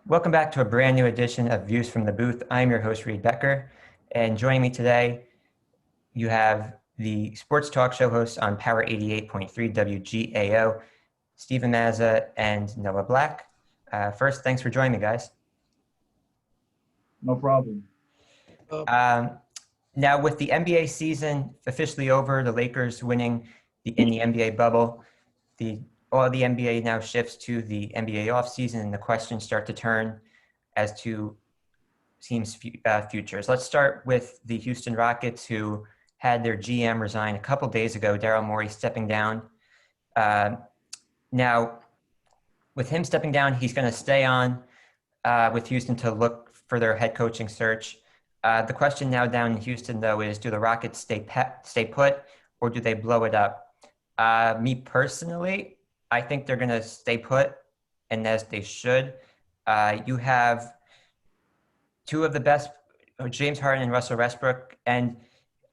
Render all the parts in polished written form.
Welcome back to a brand new edition of Views from the Booth. I'm your host, Reed Becker, and joining me today, you have the sports talk show hosts on Power 88.3 WGAO, Steven Mazza and Noah Black. First, thanks for joining me, guys. No problem. Now, with the NBA season officially over, the Lakers winning in the NBA bubble, all the NBA now shifts to the NBA offseason, and the questions start to turn as to teams' futures. Let's start with the Houston Rockets, who had their GM resign a couple days ago, Daryl Morey stepping down. Now, with him stepping down, he's going to stay on with Houston to look for their head coaching search. The question now down in Houston, though, is do the Rockets stay put or do they blow it up? Me personally, I think they're going to stay put, and as they should. You have two of the best, James Harden and Russell Westbrook. And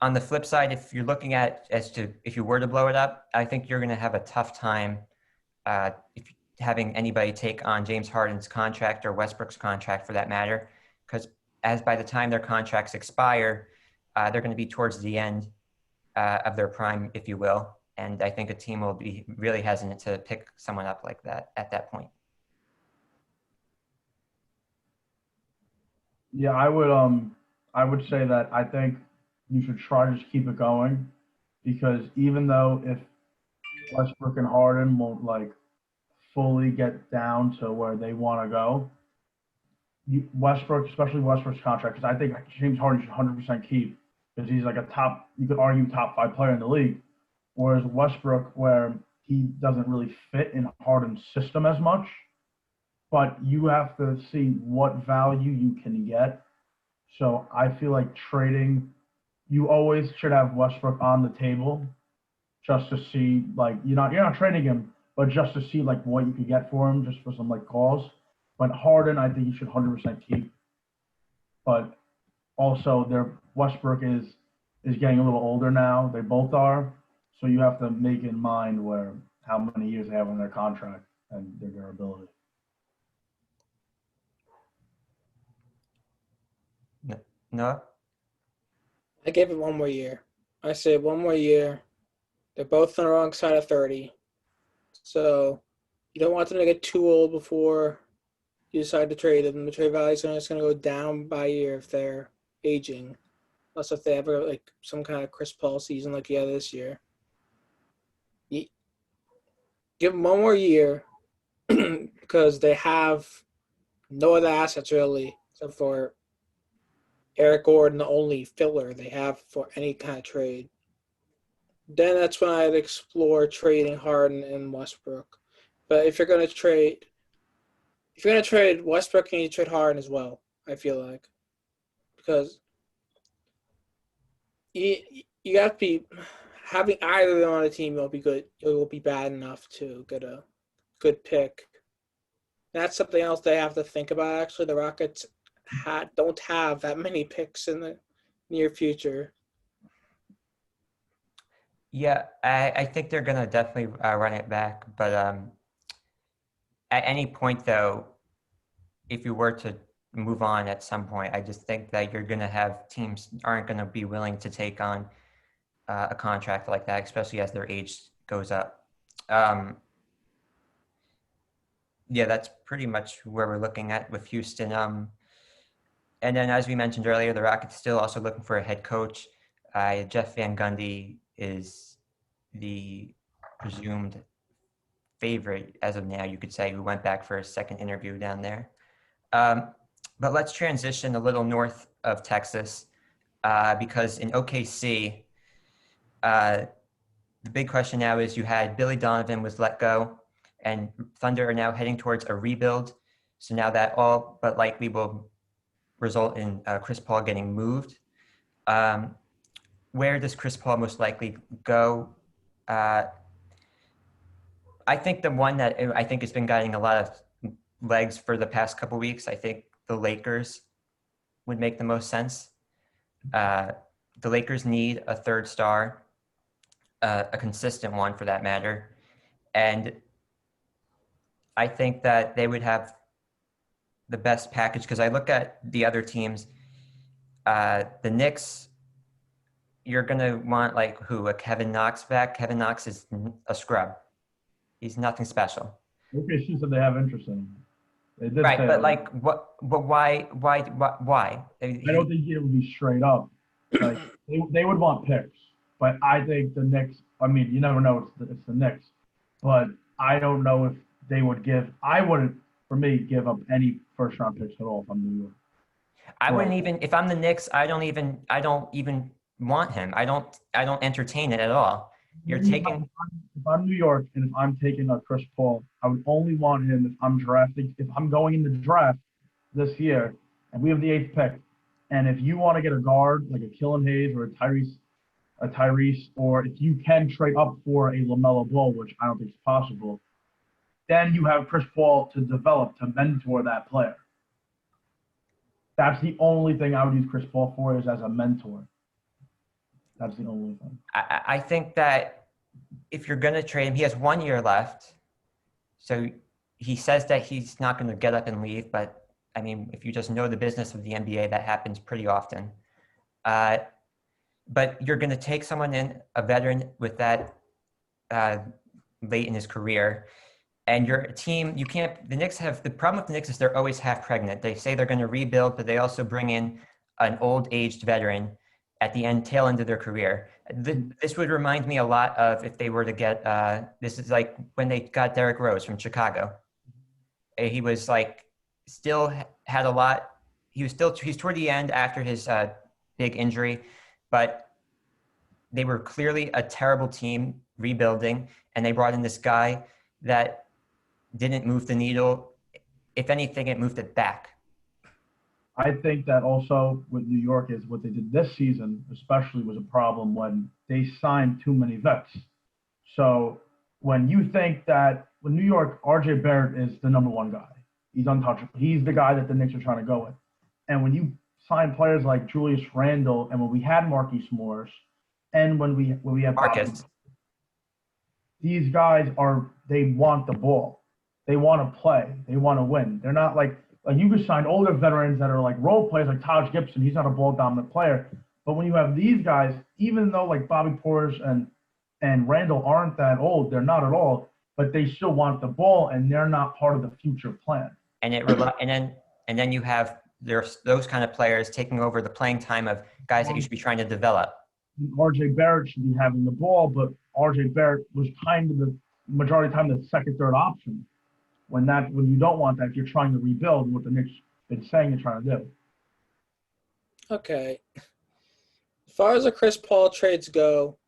on the flip side, if you're looking at if you were to blow it up, I think you're going to have a tough time having anybody take on James Harden's contract or Westbrook's contract for that matter, because as by the time their contracts expire, they're going to be towards the end of their prime, if you will. And I think a team will be really hesitant to pick someone up like that at that point. Yeah, I would say that I think you should try to just keep it going, because even though if Westbrook and Harden won't fully get down to where they want to go, Westbrook, especially Westbrook's contract, because I think James Harden should 100% keep, because he's like you could argue top 5 player in the league. Whereas Westbrook, where he doesn't really fit in Harden's system as much, but you have to see what value you can get. So I feel like trading, you always should have Westbrook on the table just to see, you're not trading him, but just to see what you could get for him, just for some calls. But Harden, I think you should 100% keep. But also, Westbrook is getting a little older now. They both are. So you have to make in mind how many years they have on their contract and their durability. No? I gave it one more year. I said one more year. They're both on the wrong side of 30. So you don't want them to get too old before you decide to trade them. The trade value is just going to go down by a year if they're aging. Unless if they have some kind of Chris Paul season like he had this year. Give them one more year because they have no other assets really except for Eric Gordon, the only filler they have for any kind of trade. Then that's when I'd explore trading Harden and Westbrook. But if you're going to trade Westbrook, you need to trade Harden as well, I feel like. Because you have to be having either of them on the team will be good. It will be bad enough to get a good pick. That's something else they have to think about. Actually, the Rockets don't have that many picks in the near future. Yeah, I think they're going to definitely run it back. But at any point, though, if you were to move on at some point, I just think that you're going to have teams aren't going to be willing to take on a contract like that, especially as their age goes up. Yeah, that's pretty much where we're looking at with Houston. And then, as we mentioned earlier, the Rockets still also looking for a head coach. Jeff Van Gundy is the presumed favorite as of now, you could say, who went back for a second interview down there. But let's transition a little north of Texas because in OKC, the big question now is you had Billy Donovan was let go, and Thunder are now heading towards a rebuild. So now that all but likely will result in Chris Paul getting moved. Where does Chris Paul most likely go? I think the one that I think has been getting a lot of legs for the past couple of weeks, I think the Lakers would make the most sense. The Lakers need a third star, a consistent one for that matter. And I think that they would have the best package because I look at the other teams. The Knicks, you're gonna want like who? A Kevin Knox back. Kevin Knox is a scrub. He's nothing special. OKC said they have interest in him. They did Right, say but that. like, what? But why? I don't think it would be straight up. Like they would want picks, but I think the Knicks. I mean, you never know. It's the Knicks, but I don't know if they would give. I wouldn't, for me, give up any first round picks at all if I'm New York. I Well, wouldn't even if I'm the Knicks. I don't even want him. I don't entertain it at all. You're taking. If I'm New York and if I'm taking a Chris Paul, I would only want him if I'm drafting. If I'm going in the draft this year and we have the 8th pick, and if you want to get a guard like a Killen Hayes or a Tyrese, or if you can trade up for a LaMelo Ball, which I don't think is possible, then you have Chris Paul to develop, to mentor that player. That's the only thing I would use Chris Paul for, is as a mentor. That's the only thing. I think that if you're going to trade him, he has 1 year left. So he says that he's not going to get up and leave. But, I mean, if you just know the business of the NBA, that happens pretty often. But you're going to take someone in, a veteran with that late in his career. And your team, you can't, the Knicks have, the problem with the Knicks is they're always half pregnant. They say they're going to rebuild, but they also bring in an old aged veteran at the tail end of their career. This would remind me a lot of if they were to get, this is like when they got Derrick Rose from Chicago. He was like, still had a lot. He's toward the end after his big injury, but they were clearly a terrible team rebuilding. And they brought in this guy that didn't move the needle. If anything, it moved it back. I think that also with New York is what they did this season, especially, was a problem when they signed too many vets. So when you think that when New York, RJ Barrett is the number one guy, he's untouchable. He's the guy that the Knicks are trying to go with. And when you sign players like Julius Randle, and when we had Marquise Morris, and when we have Marcus, these guys they want the ball. They want to play. They want to win. They're not like you could sign older veterans that are like role players like Taj Gibson. He's not a ball dominant player. But when you have these guys, even though like Bobby Portis and Randall aren't that old, they're not at all, but they still want the ball, and they're not part of the future plan. And then you have those kind of players taking over the playing time of guys that you should be trying to develop. RJ Barrett should be having the ball, but RJ Barrett was kind of the majority of the time the second, third option. When you don't want that, if you're trying to rebuild, what the Knicks been saying you're trying to do. Okay. As far as the Chris Paul trades go,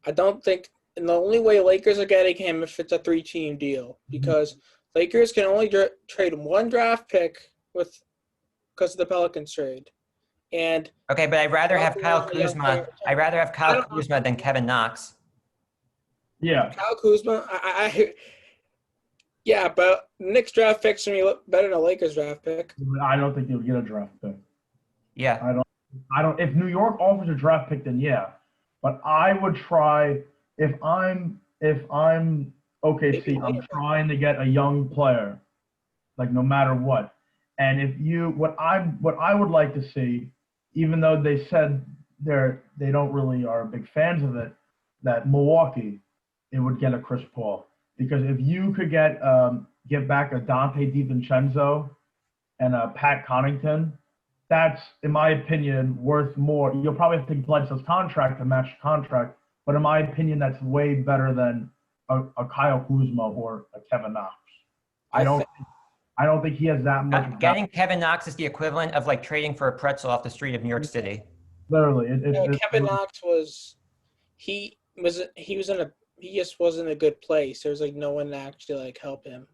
I don't think, and the only way Lakers are getting him if it's a 3-team deal, because Lakers can only trade one draft pick because of the Pelicans trade. And okay, but I'd rather have Kyle Kuzma. I'd rather have Kyle Kuzma than Kevin Knox. Yeah. Kyle Kuzma, yeah, but Knicks draft picks to me look better than a Lakers draft pick. I don't think you'll get a draft pick. Yeah. I don't. If New York offers a draft pick, then yeah. But I would try if I'm OKC, I'm trying to get a young player, like no matter what. And what I would like to see, even though they said they don't really are big fans of it, that Milwaukee, it would get a Chris Paul. Because if you could get back a Dante DiVincenzo and a Pat Connaughton, that's, in my opinion, worth more. You'll probably have to take Bledsoe's contract to match the contract, but in my opinion, that's way better than a Kyle Kuzma or a Kevin Knox. I don't think he has that much. Getting Kevin Knox is the equivalent of like trading for a pretzel off the street of New York City. Literally, Kevin Knox he just wasn't in a good place. There was like no one to actually like help him.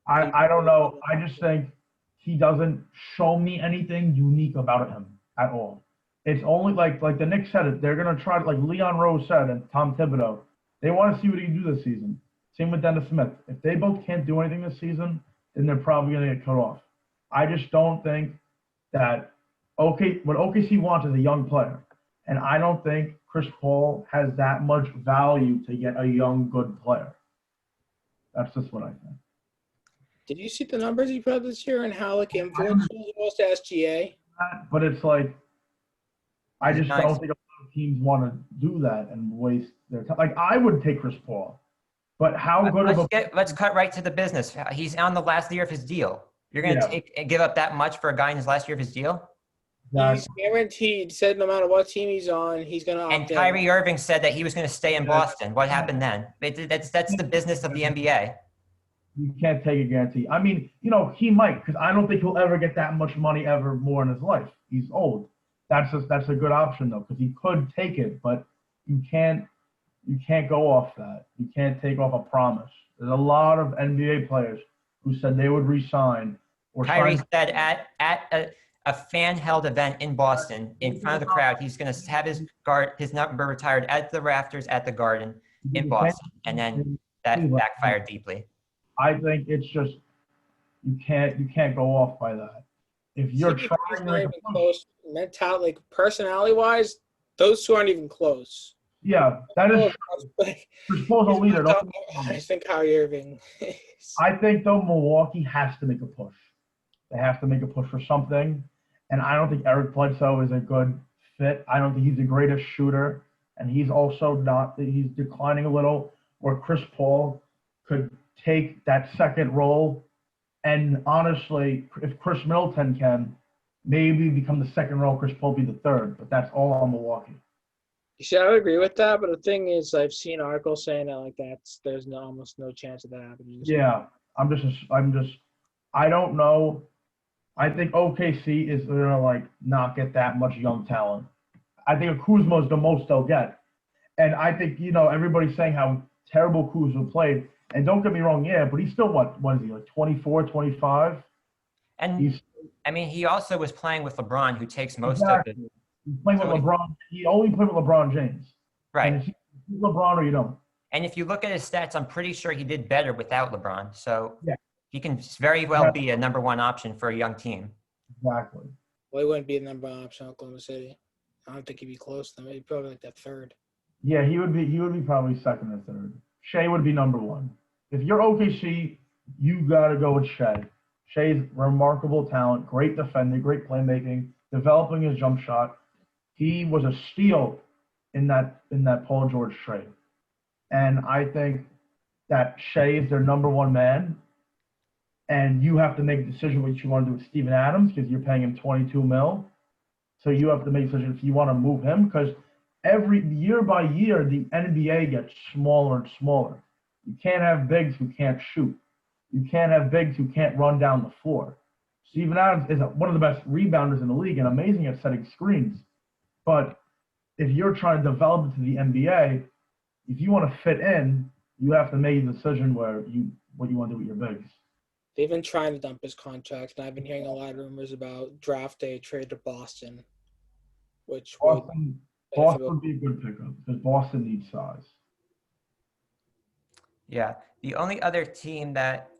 I don't know. I just think he doesn't show me anything unique about him at all. It's only like the Knicks said it. They're gonna try, like Leon Rose said and Tom Thibodeau. They want to see what he can do this season. Same with Dennis Smith. If they both can't do anything this season, then they're probably gonna get cut off. I just don't think that what OKC wants is a young player, and I don't think Chris Paul has that much value to get a young, good player. That's just what I think. Did you see the numbers he put up this year and how like influential he was to SGA? But it's like, I He's just nice. don't think a lot of teams want to do that and waste their time. Like, I would take Chris Paul, but how good of a Let's cut right to the business. He's on the last year of his deal. You're going to give up that much for a guy in his last year of his deal? He's guaranteed. Said no matter what team he's on, he's going to And opt in. Kyrie Irving said that he was going to stay in Boston. What happened then? That's the business of the NBA. You can't take a guarantee. I mean, he might, because I don't think he'll ever get that much money ever more in his life. He's old. That's a good option though, because he could take it, but you can't go off that. You can't take off a promise. There's a lot of NBA players who said they would resign or Kyrie sign. said at a fan-held event in Boston, in front of the crowd, he's going to have his number retired at the rafters at the Garden in Boston, and then that backfired deeply. I think it's just you can't go off by that. If you're trying to make a close, mentality, personality-wise, those two aren't even close. Yeah, that is Chris Paul's a leader. I think Kyrie Irving. I think though Milwaukee has to make a push. They have to make a push for something, and I don't think Eric Bledsoe is a good fit. I don't think he's the greatest shooter, and he's also not. He's declining a little. Where Chris Paul could take that second role, and honestly, if Chris Middleton can, maybe become the second role, Chris Paul be the third. But that's all on Milwaukee. See, I would agree with that, but the thing is, I've seen articles saying that there's almost no chance of that happening. Yeah, I don't know. I think OKC is gonna not get that much young talent. I think Kuzma is the most they'll get, and I think everybody's saying how terrible Kuzma played, and don't get me wrong, but he's still what is he 24, 25? And he also was playing with LeBron, who takes most of it. He's playing with LeBron. He only played with LeBron James. Right. And he's LeBron or you don't. And if you look at his stats, I'm pretty sure he did better without LeBron. So he can very well be a number one option for a young team. Exactly. Well, he wouldn't be a number one option in Oklahoma City. I don't think he'd be close to him. He'd probably that third. Yeah, he would be probably second or third. Shea would be number one. If you're OKC, you got to go with Shea. Shea's remarkable talent, great defender, great playmaking, developing his jump shot. He was a steal in that Paul George trade. And I think that Shea is their number one man. And you have to make a decision what you want to do with Steven Adams because you're paying him $22 million. So you have to make a decision if you want to move him because every year by year, the NBA gets smaller and smaller. You can't have bigs who can't shoot. You can't have bigs who can't run down the floor. Steven Adams is one of the best rebounders in the league and amazing at setting screens. But if you're trying to develop into the NBA, if you want to fit in, you have to make a decision what you want to do with your bigs. They've been trying to dump his contract, and I've been hearing a lot of rumors about draft day trade to Boston, which Boston would be a good pickup because Boston needs size. Yeah. The only other team that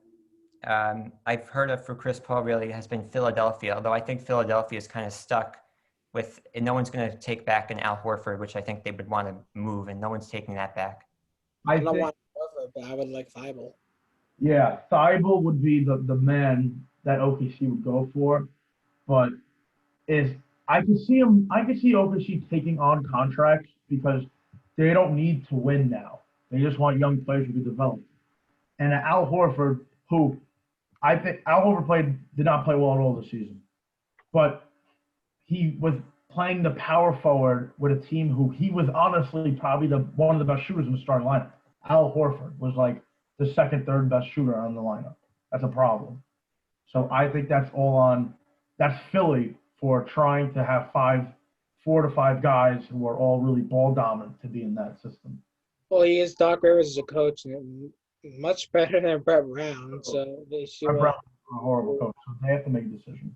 I've heard of for Chris Paul really has been Philadelphia, although I think Philadelphia is kind of stuck with – and no one's going to take back an Al Horford, which I think they would want to move, and no one's taking that back. I don't want Horford, but I would like Thibault. Yeah, Thibault would be the man that OKC would go for, but I could see OKC taking on contracts because they don't need to win now. They just want young players who can develop. And Al Horford, who I think Al Horford did not play well at all this season, but he was playing the power forward with a team who he was honestly probably one of the best shooters in the starting lineup. Al Horford was like the second, third best shooter on the lineup. That's a problem. So I think that's Philly for trying to have 4 to 5 guys who are all really ball dominant to be in that system. Well, he is Doc Rivers as a coach, and much better than Brett Brown. So they should. Brett Brown is a horrible coach, so they have to make a decision.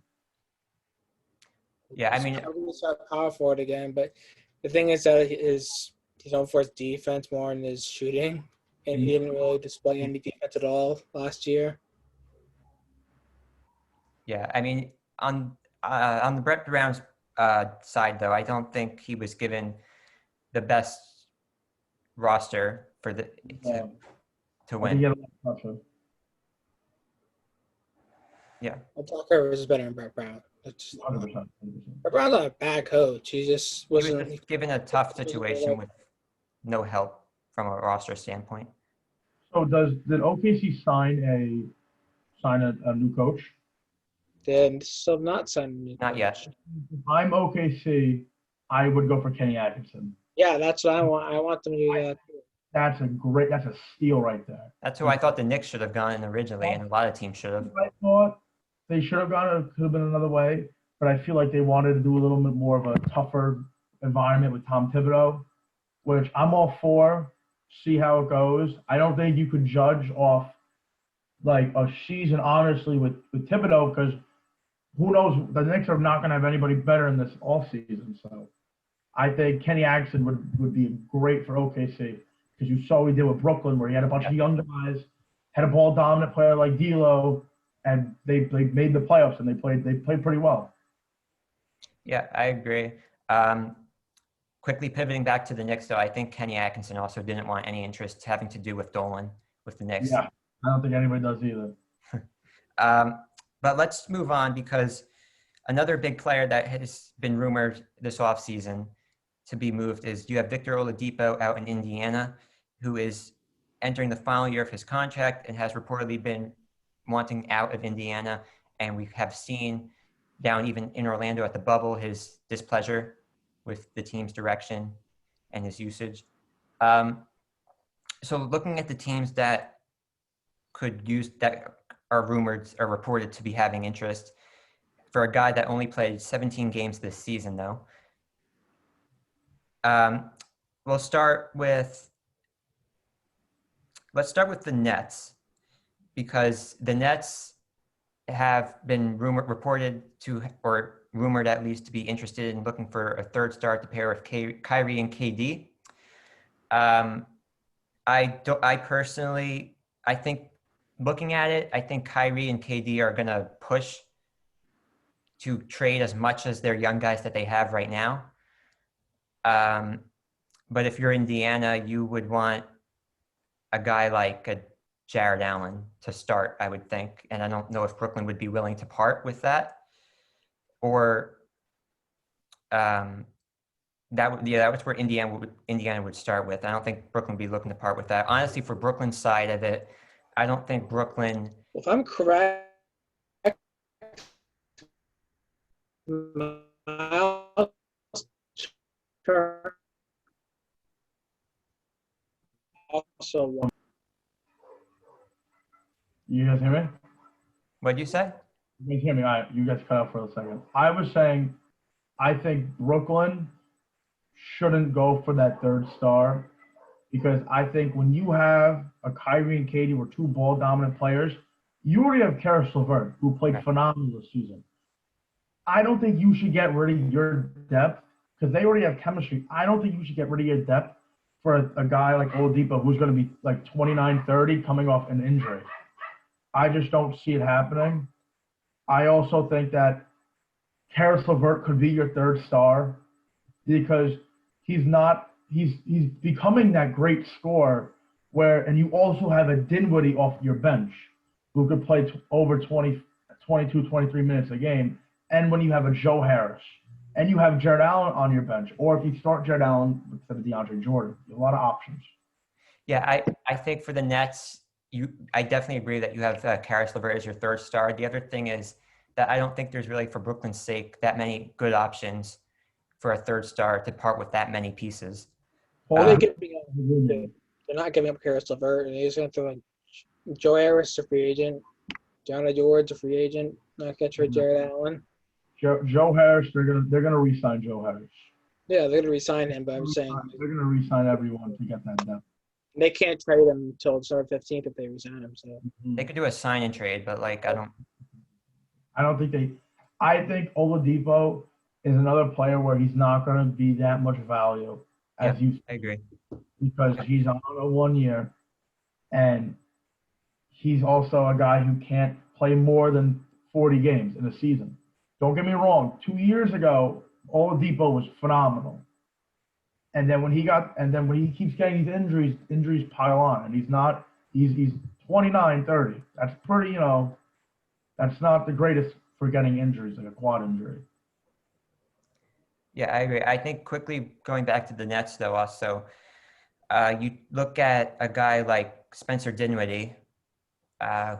Yeah, I mean, he's power forward again, but the thing is that he's known for his defense more than his shooting, and he didn't really display any defense at all last year. Yeah, I mean, on the Brett Brown's side, though, I don't think he was given the best roster for to win. Yeah. Well, Doc Rivers is better than Brett Brown. That's 100%. Brett Brown's not a bad coach. He just He was wasn't. just given a tough situation with no help from a roster standpoint. So did OKC sign a new coach? Then still not signing a new Not coach. yet. If I'm OKC, I would go for Kenny Atkinson. Yeah, that's what I want. I want them to do that. That's a steal right there. That's who I thought the Knicks should have gone in originally, and a lot of teams should have. I thought they should have gone. It could have been another way, but I feel like they wanted to do a little bit more of a tougher environment with Tom Thibodeau, which I'm all for. See how it goes. I don't think you could judge off like a season honestly with Thibodeau because who knows? The Knicks are not going to have anybody better in this all season. So I think Kenny Atkinson would be great for OKC because you saw what he did with Brooklyn where he had a bunch of young guys, had a ball dominant player like D'Lo, and they made the playoffs and they played pretty well. Yeah, I agree. Quickly pivoting back to the Knicks, though, I think Kenny Atkinson also didn't want any interest having to do with Dolan with the Knicks. Yeah, I don't think anybody does either. But let's move on because another big player that has been rumored this offseason to be moved is you have Victor Oladipo out in Indiana, who is entering the final year of his contract and has reportedly been wanting out of Indiana. And we have seen down even in Orlando at the bubble his displeasure with the team's direction and his usage. So looking at the teams that could use that are rumored or reported to be having interest for a guy that only played 17 games this season, though. Let's start with the Nets because the Nets have been rumored at least to be interested in looking for a third star to pair with Kyrie and KD. I think looking at it, I think Kyrie and KD are going to push to trade as much as their young guys that they have right now. But if you're Indiana, you would want a guy like a Jared Allen to start, I would think. And I don't know if Brooklyn would be willing to part with that. Or that was where Indiana would start with. I don't think Brooklyn would be looking to part with that. Honestly, for Brooklyn's side of it, I don't think Brooklyn. If I'm correct, Miles Turner also won. You guys hear me? What'd you say? You guys hear me? All right, you guys cut out for a second. I was saying, I think Brooklyn shouldn't go for that third star because I think when you have a Kyrie and KD were two ball dominant players, you already have Karis LeVert who played phenomenal this season. I don't think you should get rid of your depth because they already have chemistry. I don't think you should get rid of your depth for a guy like Oladipo who's going to be like 29, 30 coming off an injury. I just don't see it happening. I also think that Karis LeVert could be your third star because he's becoming that great scorer and you also have a Dinwiddie off your bench who could play over 20, 22, 23 minutes a game. And when you have a Joe Harris and you have Jared Allen on your bench, or if you start Jared Allen instead of DeAndre Jordan, you have a lot of options. Yeah, I think for the Nets, I definitely agree that you have Karis LeVert as your third star. The other thing is that I don't think there's really, for Brooklyn's sake, that many good options for a third star to part with that many pieces. They're not giving up Karis LeVert, and they're just going to throw in Joe Harris, a free agent, Johnny George, a free agent, not get rid of Jared Allen. Joe Harris, they're gonna re-sign Joe Harris. Yeah, they're going to re-sign him, but I'm saying they're gonna re-sign everyone to get that depth. they can't trade him until December 15th if they resign him. So they could do a sign and trade, but I think Oladipo is another player where he's not going to be that much value as I agree because he's on a 1 year and he's also a guy who can't play more than 40 games in a season. Don't get me wrong. 2 years ago, Oladipo was phenomenal. And then when he keeps getting these injuries pile on, and he's 29, 30. That's pretty, That's not the greatest for getting injuries, like a quad injury. Yeah, I agree. I think quickly going back to the Nets, though, also, you look at a guy like Spencer Dinwiddie,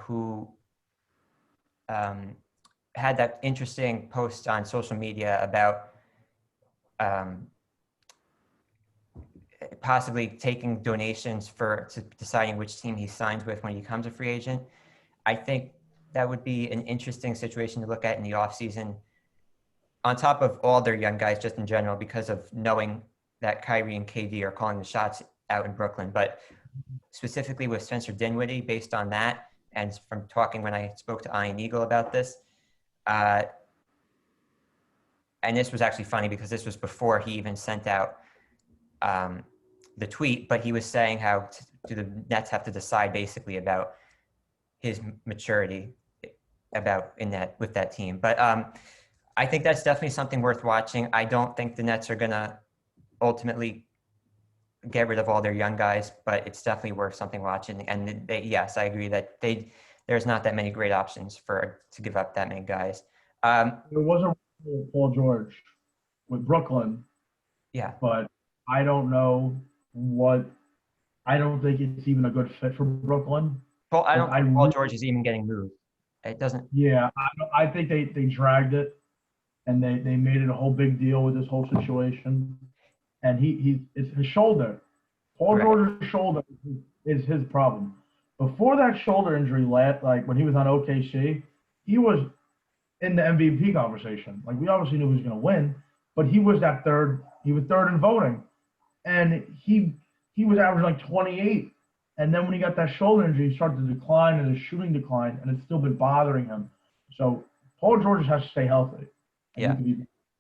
who had that interesting post on social media about um, possibly taking donations to deciding which team he signs with when he becomes a free agent. I think that would be an interesting situation to look at in the offseason, on top of all their young guys just in general, because of knowing that Kyrie and KD are calling the shots out in Brooklyn. But specifically with Spencer Dinwiddie, based on that, and from talking when I spoke to Ian Eagle about this, and this was actually funny because this was before he even sent out the tweet, but he was saying how do the Nets have to decide basically about his maturity with that team. But I think that's definitely something worth watching. I don't think the Nets are going to ultimately get rid of all their young guys, but it's definitely worth something watching. And yes, I agree that there's not that many great options to give up that many guys. There was a Paul George with Brooklyn, Yeah. but I don't know what. I don't think it's even a good fit for Brooklyn. I don't think Paul George is even getting moved. It doesn't. Yeah, I think they dragged it, and they made it a whole big deal with this whole situation. And it's his shoulder. Paul Right. George's shoulder is his problem. Before that shoulder injury, like when he was on OKC, he was in the MVP conversation. Like we obviously knew he was going to win, but he was third. He was third in voting, and he was averaging like 28. And then when he got that shoulder injury, he started to decline, and his shooting declined, and it's still been bothering him. So Paul George has to stay healthy. Yeah.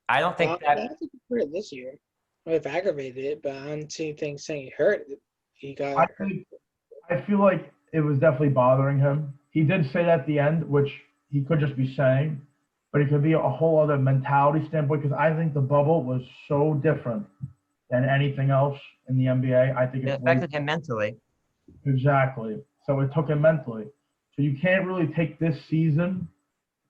I don't think I don't think he hurt this year. I've aggravated it, but I don't see anything saying he hurt. I feel like it was definitely bothering him. He did say that at the end, which he could just be saying, but it could be a whole other mentality standpoint because I think the bubble was so different than anything else in the NBA. I think it affected him mentally. Exactly. So it took him mentally. So you can't really take this season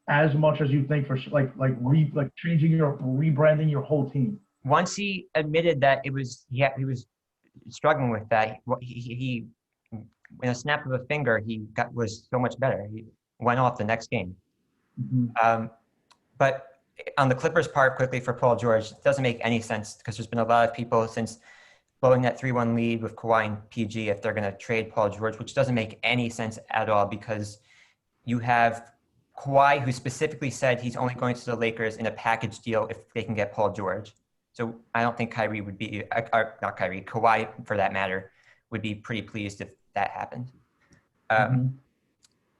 as much as you think for rebranding your whole team. Once he admitted that he was struggling with that, he in a snap of a finger, was so much better. He went off the next game. Mm-hmm. But on the Clippers part, quickly for Paul George, it doesn't make any sense because there's been a lot of people since blowing that 3-1 lead with Kawhi and PG if they're going to trade Paul George, which doesn't make any sense at all because you have Kawhi who specifically said he's only going to the Lakers in a package deal if they can get Paul George. So I don't think Kawhi for that matter, would be pretty pleased if that happened.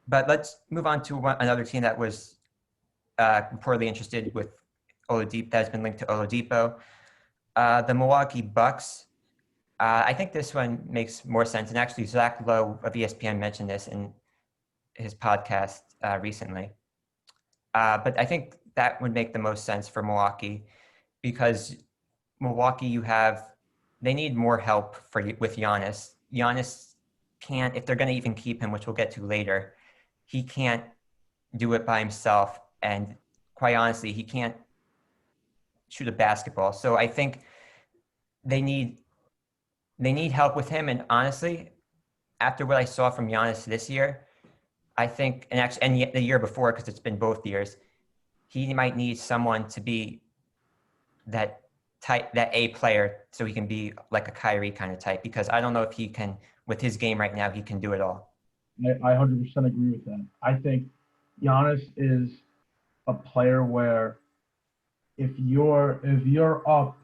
But let's move on to another team that was reportedly interested with Oladipo, that has been linked to Oladipo. The Milwaukee Bucks. I think this one makes more sense. And actually, Zach Lowe of ESPN mentioned this in his podcast recently. But I think that would make the most sense for Milwaukee because Milwaukee, they need more help with Giannis. Giannis can't, if they're going to even keep him, which we'll get to later, he can't do it by himself. And quite honestly, he can't shoot a basketball. So I think they need help with him. And honestly, after what I saw from Giannis this year, I think, and the year before, because it's been both years, he might need someone to be that A player so he can be like a Kyrie kind of type, because I don't know if he can, with his game right now, he can do it all. I 100% agree with that. I think Giannis is a player where if you're up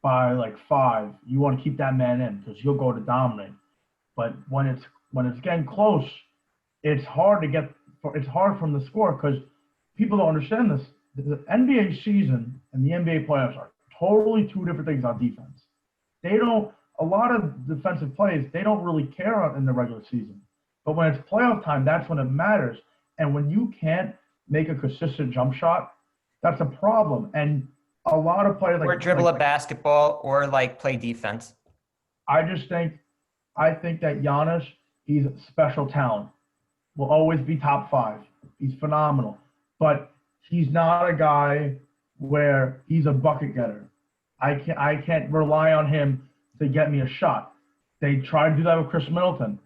by like 5, you want to keep that man in because you'll go to dominate. But when it's getting close, it's hard from the score because people don't understand this. The NBA season and the NBA playoffs are totally two different things on defense. A lot of defensive plays, they don't really care in the regular season. But when it's playoff time, that's when it matters. And when you can't make a consistent jump shot, that's a problem. And a lot of players or dribble a basketball or play defense. I think that Giannis, he's a special talent. Will always be top 5 He's phenomenal. But he's not a guy where he's a bucket getter. I can't rely on him to get me a shot. They tried to do that with Chris Middleton.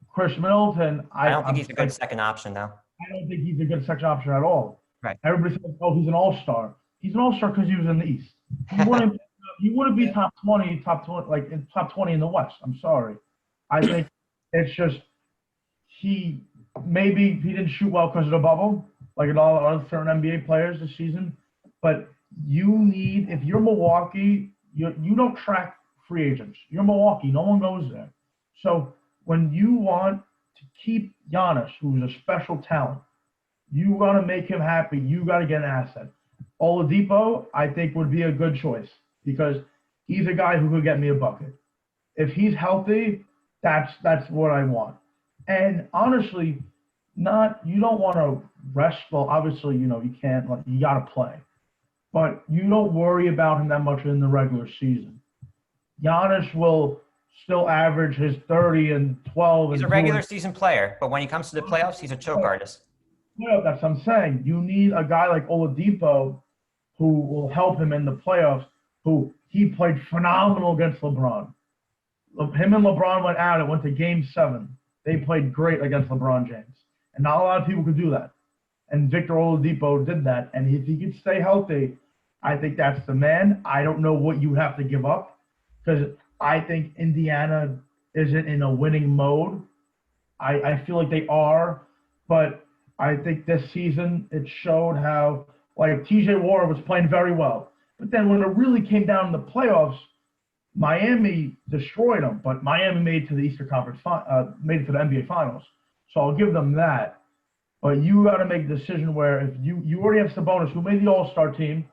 Chris Middleton, I don't think he's a good second option, though. I don't think he's a good second option at all. Right. Everybody says, "Oh, he's an all-star." He's an all-star because he was in the East. He wouldn't be top 20, like in top 20 in the West. I'm sorry. I think it's just maybe he didn't shoot well because of the bubble, like a lot of other certain NBA players this season. But if you're Milwaukee, you don't track free agents. You're Milwaukee. No one goes there. So when you want to keep Giannis, who's a special talent, you want to make him happy. You got to get an asset. Oladipo, I think, would be a good choice because he's a guy who could get me a bucket. If he's healthy, that's what I want. And honestly, you don't want to rest. Well, obviously, you can't. You got to play, but you don't worry about him that much in the regular season. Giannis will still average his 30 and 12. He's a regular season player, but when he comes to the playoffs, he's a choke artist. Yeah, that's what I'm saying. You need a guy like Oladipo who will help him in the playoffs, who he played phenomenal against LeBron. Him and LeBron went out. It went to Game 7. They played great against LeBron James. And not a lot of people could do that. And Victor Oladipo did that. And if he could stay healthy, I think that's the man. I don't know what you have to give up because I think Indiana isn't in a winning mode. I feel like they are, but I think this season it showed how, like, T.J. Warren was playing very well. But then when it really came down to the playoffs, Miami destroyed them. But Miami made it to the Eastern Conference, made it to the NBA Finals. So I'll give them that. But you got to make a decision where if you already have Sabonis, who made the All-Star team,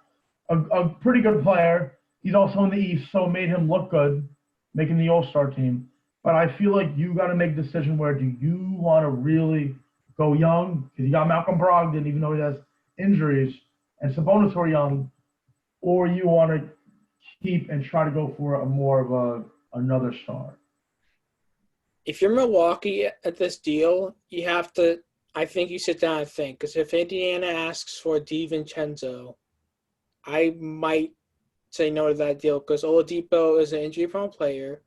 a pretty good player. He's also in the East, so it made him look good, making the All-Star team. But I feel like you got to make a decision where do you want to really go young, because you got Malcolm Brogdon, even though he has injuries, and Sabonis are young, or you want to keep and try to go for another star. If you're Milwaukee at this deal, you have to – I think you sit down and think, because if Indiana asks for DiVincenzo, I might say no to that deal because Oladipo is an injury-prone player.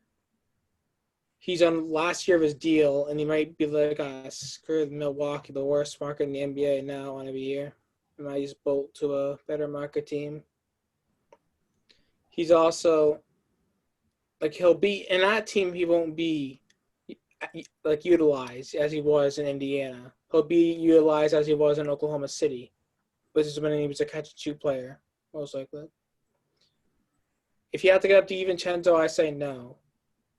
He's on last year of his deal, and he might be like, screw Milwaukee, the worst market in the NBA now on every year. I might just bolt to a better market team. He's also, like, he'll be – in that team, he won't be, like, utilized as he was in Indiana. He'll be utilized as he was in Oklahoma City, which is when he was a catch-and-shoot player, most likely. If you have to give up DiVincenzo, I say no.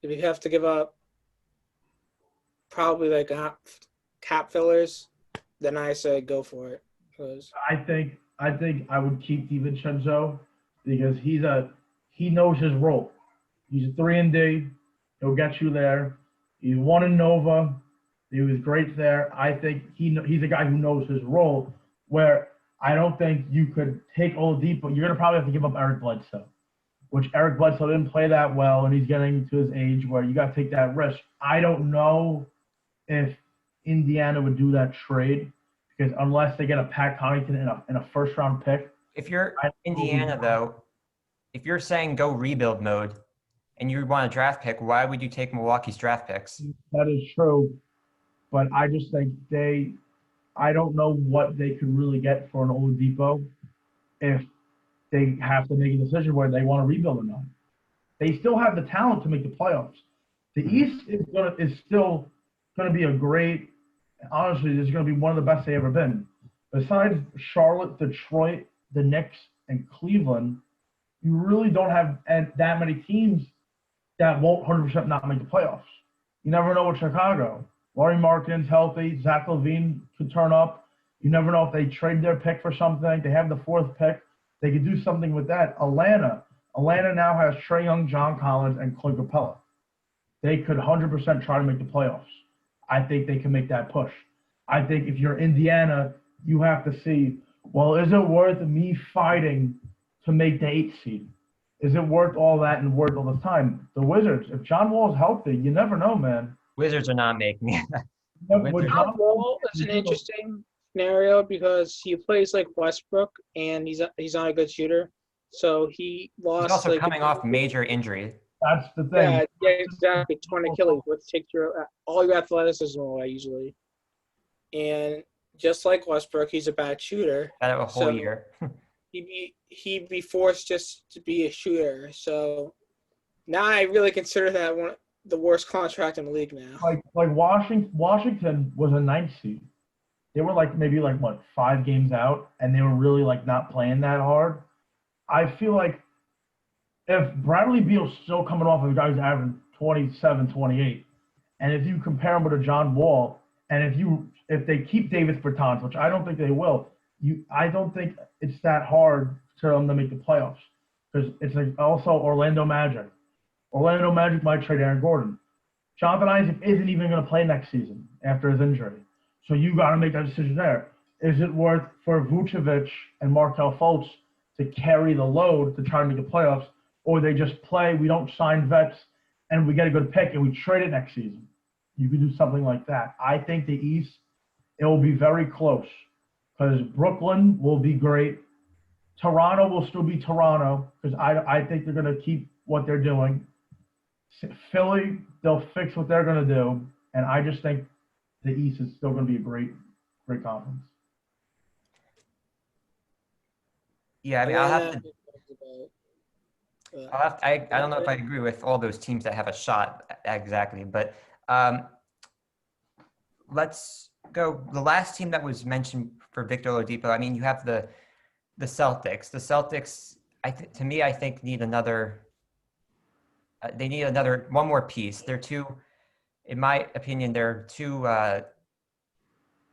If you have to give up probably like cap fillers, then I say go for it. I think I would keep DiVincenzo because he knows his role. He's a 3-and-D. He'll get you there. He won in Nova. He was great there. I think he's a guy who knows his role. Where I don't think you could take Oladipo. You're gonna probably have to give up Eric Bledsoe, which Eric Bledsoe didn't play that well, and he's getting to his age where you got to take that risk. I don't know if Indiana would do that trade because unless they get a Pat Connaughton in a first-round pick. If you're Indiana, though, if you're saying go rebuild mode and you want a draft pick, why would you take Milwaukee's draft picks? That is true, but I just think I don't know what they could really get for an Oladipo if they have to make a decision where they want to rebuild or not. They still have the talent to make the playoffs. The East is still going to be a great – honestly, this is going to be one of the best they've ever been. Besides Charlotte, Detroit, the Knicks, and Cleveland, you really don't have that many teams that won't 100% not make the playoffs. You never know with Chicago. Laurie Markkinen's healthy. Zach LaVine could turn up. You never know if they trade their pick for something. They have the 4th pick. They could do something with that. Atlanta now has Trae Young, John Collins, and Clint Capella. They could 100% try to make the playoffs. I think they can make that push. I think if you're Indiana, you have to see, well, is it worth me fighting to make the 8th seed? Is it worth all that and worth all the time? The Wizards, if John Wall's healthy, you never know, man. Wizards are not making it. John Wall is an interesting scenario because he plays like Westbrook and he's not a good shooter. So he He's lost also like coming off major injury. That's the thing. yeah, exactly. Torn Achilles, which takes all your athleticism away usually. And just like Westbrook, he's a bad shooter. Out of a whole So year. he'd be forced just to be a shooter. So now I really consider that the worst contract in the league now. Like Washington was a ninth seed. They were maybe 5 games out, and they were really not playing that hard. I feel like if Bradley Beal's still coming off of a guy who's averaging 27, 28, and if you compare him with a John Wall, and if they keep Davis Bertans, which I don't think they will, I don't think it's that hard for them to make the playoffs because it's also Orlando Magic. Orlando Magic might trade Aaron Gordon. Jonathan Isaac isn't even going to play next season after his injury. So you got to make that decision there. Is it worth for Vucevic and Markelle Fultz to carry the load to try to make the playoffs, or they just play, we don't sign vets, and we get a good pick and we trade it next season? You could do something like that. I think the East, it will be very close because Brooklyn will be great. Toronto will still be Toronto because I think they're going to keep what they're doing. Philly, they'll fix what they're going to do, and I just think the East is still going to be a great conference. Yeah, I mean, I don't know if I agree with all those teams that have a shot exactly, but let's go. The last team that was mentioned for Victor Oladipo, I mean, you have the Celtics. The Celtics, to me, I think need another. They need one more piece. They're too, in my opinion, they're too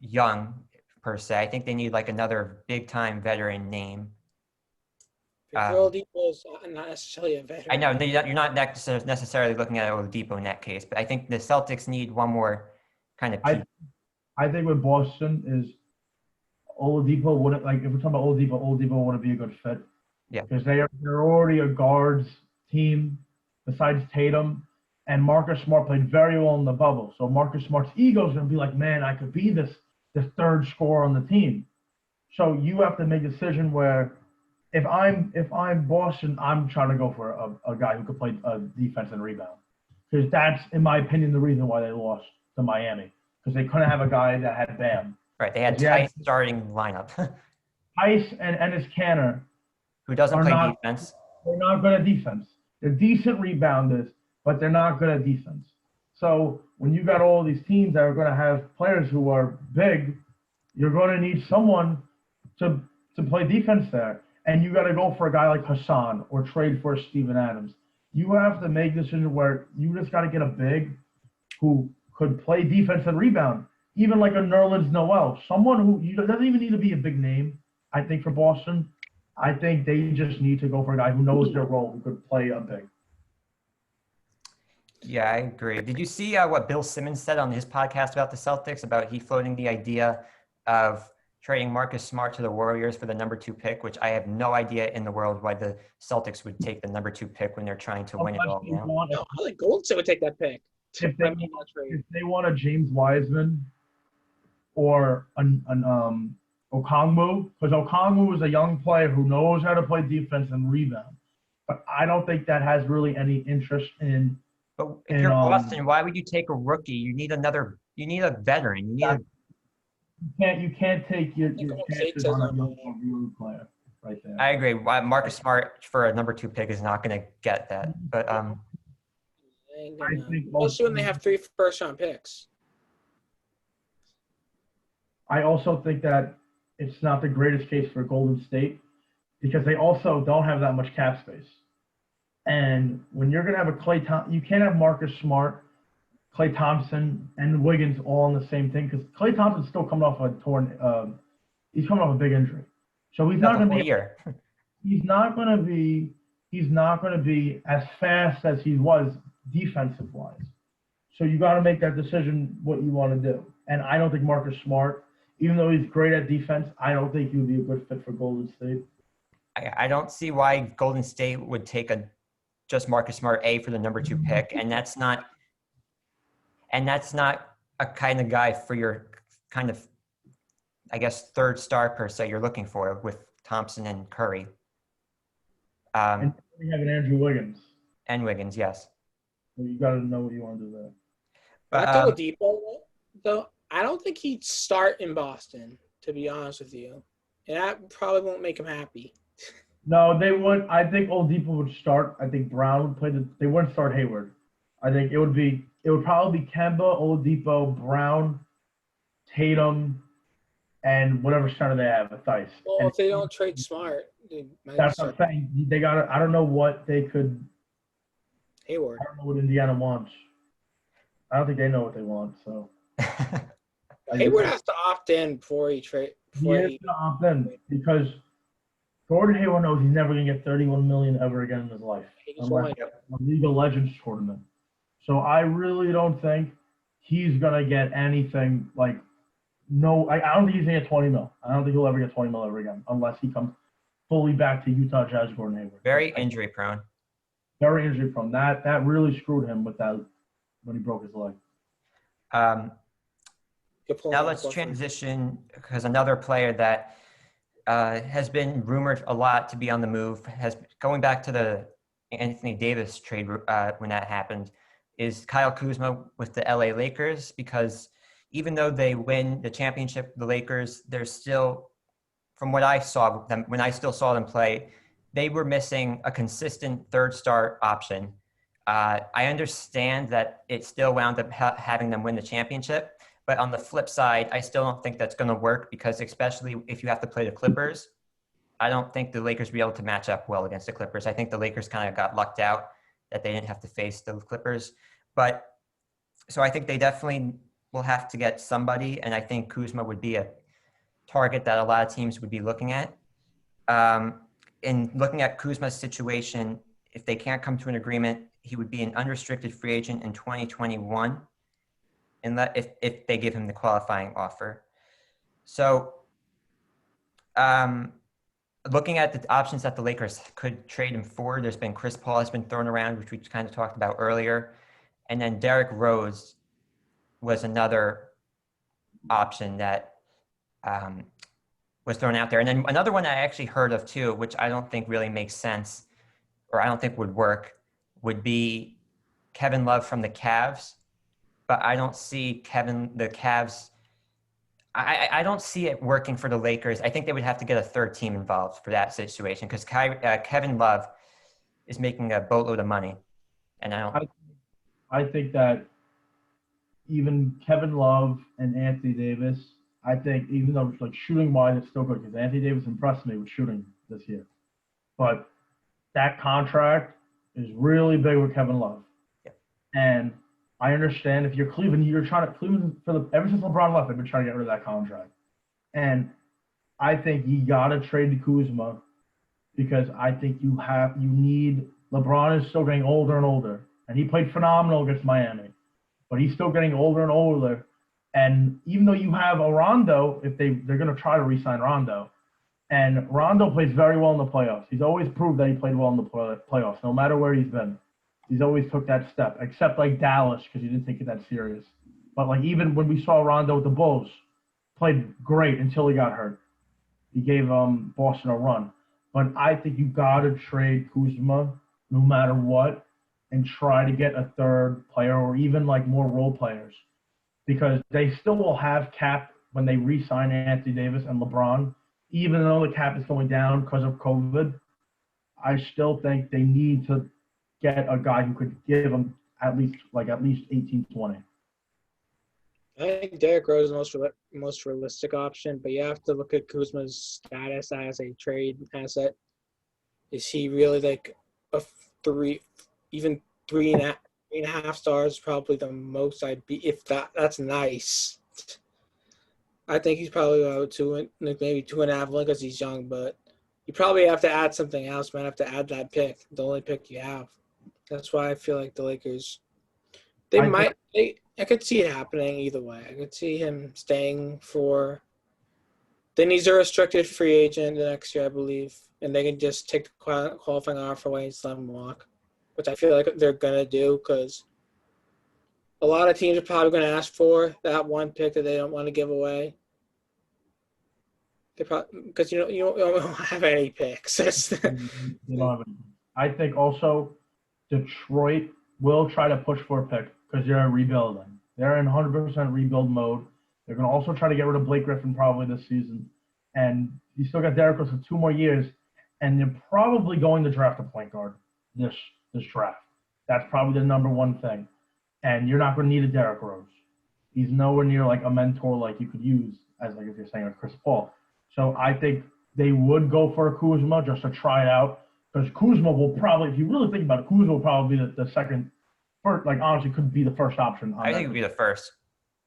young per se. I think they need another big time veteran name. Victor Oladipo is not necessarily a veteran. I know you're not necessarily looking at Oladipo in that case, but I think the Celtics need one more kind of piece. I think with Boston is Oladipo wouldn't if we're talking about Oladipo wouldn't be a good fit. Yeah, because they're already a guards team besides Tatum, and Marcus Smart played very well in the bubble. So Marcus Smart's ego is gonna be man, I could be the third scorer on the team. So you have to make a decision where if I'm Boston, I'm trying to go for a guy who could play defense and rebound. Because that's, in my opinion, the reason why they lost to Miami. Because they couldn't have a guy that had Bam. Right, they had Tice starting lineup. Tice and Enes Kanter, who doesn't play defense. They're not good at defense. They're decent rebounders, but they're not good at defense. So when you got all these teams that are going to have players who are big, you're going to need someone to play defense there. And you got to go for a guy like Hassan or trade for Steven Adams. You have to make decisions where you just got to get a big who could play defense and rebound, even like a Nerlens Noel, someone who doesn't even need to be a big name. I think for Boston, I think they just need to go for a guy who knows their role, who could play a big. Yeah, I agree. Did you see what Bill Simmons said on his podcast about the Celtics, about he floating the idea of trading Marcus Smart to the Warriors for the number 2 pick, which I have no idea in the world why the Celtics would take the number 2 pick when they're trying to win it all now. No, I think Golden State would take that pick. If they want a James Wiseman or an Okongwu, because Okongwu is a young player who knows how to play defense and rebound. But I don't think that has really any interest in. But if you're Boston, why would you take a rookie? You need a veteran. You can't take your chances on a young player right there. I agree. Marcus Smart for a number 2 pick is not going to get that. But especially when they have 3 first-round picks. I also think that it's not the greatest case for Golden State because they also don't have that much cap space. And when you're going to have you can't have Marcus Smart, Klay Thompson, and Wiggins all on the same thing because Klay Thompson's still coming off he's coming off a big injury. So he's not going to be he's not going to be as fast as he was defensive wise. So you got to make that decision what you want to do. And I don't think Marcus Smart, even though he's great at defense, I don't think he would be a good fit for Golden State. I don't see why Golden State would take just Marcus Smart for the number 2 pick, and that's not a kind of guy for your kind of. I guess, third star per se you're looking for with Thompson and Curry. And we have an Andrew Wiggins. And Wiggins, yes. So you got to know what you want to do there. But Back to Oladipo, though, I don't think he'd start in Boston, to be honest with you. And that probably won't make him happy. No, they would. I think Oladipo would start. I think Brown would play they wouldn't start Hayward. I think it would probably be Kemba, Oladipo, Brown, Tatum, and whatever center they have, Theis. Well, And if they don't trade Smart, they might that's what start I'm saying. They got. I don't know what they could. Hayward. I don't know what Indiana wants. I don't think they know what they want. So Hayward has to opt in before he trade. he has to opt in because Gordon Hayward knows he's never going to get $31 million ever again in his life unless a League of Legends tournament. So I really don't think he's going to get anything like no. I don't think he's going to get 20 mil. I don't think he'll ever get 20 mil ever again unless he comes fully back to Utah Jazz. Gordon Hayward very injury prone. Very injury prone. That really screwed him with that when he broke his leg. Now let's transition because another player that has been rumored a lot to be on the move, going back to the Anthony Davis trade when that happened, is Kyle Kuzma with the LA Lakers, because even though they win the championship, the Lakers, they're still, from what I saw them, when I still saw them play, they were missing a consistent third star option. I understand that it still wound up having them win the championship, but on the flip side, I still don't think that's going to work because especially if you have to play the Clippers, I don't think the Lakers will be able to match up well against the Clippers. I think the Lakers kind of got lucked out that they didn't have to face the Clippers. But so I think they definitely will have to get somebody, and I think Kuzma would be a target that a lot of teams would be looking at. In looking at Kuzma's situation, if they can't come to an agreement, he would be an unrestricted free agent in 2021 if they give him the qualifying offer. So looking at the options that the Lakers could trade him for, there's been Chris Paul has been thrown around, which we kind of talked about earlier. And then Derrick Rose was another option that was thrown out there. And then another one I actually heard of too, which I don't think really makes sense or I don't think would work, would be Kevin Love from the Cavs. But I don't see the Cavs. I don't see it working for the Lakers. I think they would have to get a third team involved for that situation because Kevin Love is making a boatload of money, and I think that even Kevin Love and Anthony Davis, I think even though like shooting wise it's still good because Anthony Davis impressed me with shooting this year, but that contract is really big with Kevin Love, and I understand if you're Cleveland, Cleveland ever since LeBron left, they've been trying to get rid of that contract. And I think you gotta trade to Kuzma because I think you need LeBron is still getting older and older. And he played phenomenal against Miami. But he's still getting older and older. And even though you have a Rondo, if they're gonna try to re-sign Rondo, and Rondo plays very well in the playoffs. He's always proved that he played well in the playoffs, no matter where he's been. He's always took that step, except like Dallas because he didn't take it that serious. But like even when we saw Rondo with the Bulls, played great until he got hurt. He gave Boston a run. But I think you got to trade Kuzma no matter what and try to get a third player or even like more role players because they still will have cap when they re-sign Anthony Davis and LeBron. Even though the cap is going down because of COVID, I still think they need to get a guy who could give them at least 18, 20. I think Derrick Rose is the most realistic option, but you have to look at Kuzma's status as a trade asset. Is he really like a three and a half stars? Probably the most I'd be if that's nice. I think he's probably maybe 2.5 because he's young, but you probably have to add something else. Might have to add that pick, the only pick you have. That's why I feel like the Lakers, I could see it happening either way. I could see him staying then he's a restricted free agent the next year, I believe, and they can just take the qualifying offer away and let him walk, which I feel like they're going to do because a lot of teams are probably going to ask for that one pick that they don't want to give away. They probably because you don't have any picks. They don't have any. I think also Detroit will try to push for a pick because they're rebuilding. They're in 100% rebuild mode. They're going to also try to get rid of Blake Griffin probably this season. And you still got Derrick Rose for 2 more years. And they're probably going to draft a point guard this draft. That's probably the number one thing. And you're not going to need a Derrick Rose. He's nowhere near like a mentor like you could use as like if you're saying like Chris Paul. So I think they would go for a Kuzma just to try it out. Because Kuzma will probably, if you really think about it, Kuzma will probably be the second, first, like honestly could be the first option. I think it would be the first.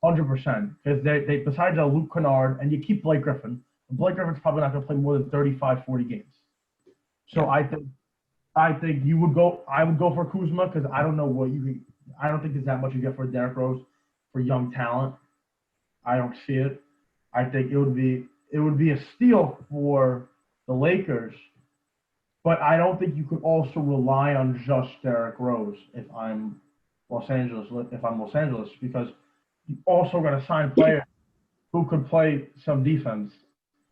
100%. Because they besides Luke Kennard, and you keep Blake Griffin. Blake Griffin's probably not going to play more than 35, 40 games. So yeah. I think you would go. I would go for Kuzma because I don't know what you. I don't think there's that much you get for Derrick Rose for young talent. I don't see it. I think it would be a steal for the Lakers. But I don't think you could also rely on just Derrick Rose if I'm Los Angeles, because you also got to sign players who could play some defense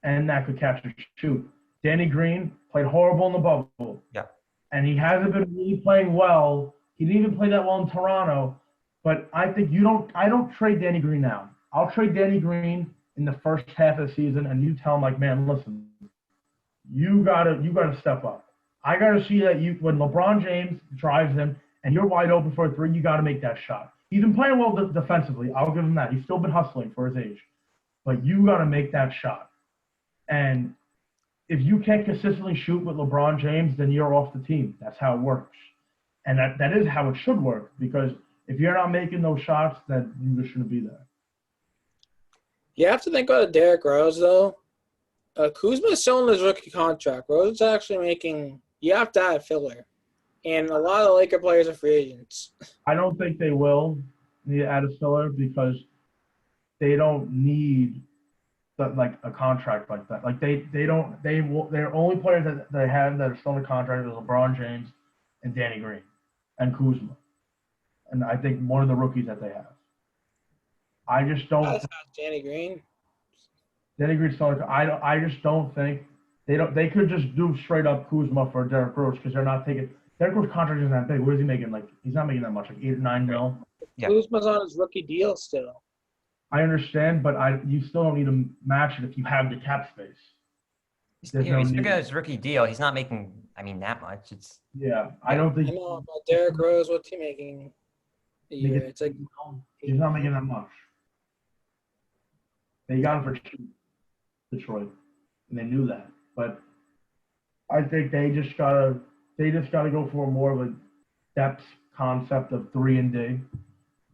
and that could catch and shoot. Danny Green played horrible in the bubble. Yeah. And he hasn't been really playing well. He didn't even play that well in Toronto. But I think I don't trade Danny Green now. I'll trade Danny Green in the first half of the season and you tell him like, man, listen, you gotta step up. I got to see that when LeBron James drives him and you're wide open for a three, you got to make that shot. He's been playing well defensively. I'll give him that. He's still been hustling for his age. But you got to make that shot. And if you can't consistently shoot with LeBron James, then you're off the team. That's how it works. And that is how it should work because if you're not making those shots, then you just shouldn't be there. You have to think about Derrick Rose, though. Kuzma is still in his rookie contract. Rose is actually making – you have to have filler. And a lot of the Laker players are free agents. I don't think they will need to add a filler because they don't need like a contract like that. Like their only players that they have that are still in the contract is LeBron James and Danny Green and Kuzma. And I think one of the rookies that they have. I just don't. That's not Danny Green. Danny Green's still. I just don't think they could just do straight up Kuzma for Derrick Rose because they're not taking. Derrick Rose's contract isn't that big. What is he making? Like he's not making that much, like 8 or 9 mil. Yeah. Kuzma's on his rookie deal still. I understand, but you still don't need to match it if you have the cap space. He's looking at his rookie deal. He's not making, that much. I don't think. I know about Derrick Rose. What's he making a year? It's like he's not making that much. They got him for cheap, Detroit, and they knew that. But I think they just gotta go for more of a depth concept of 3 and D.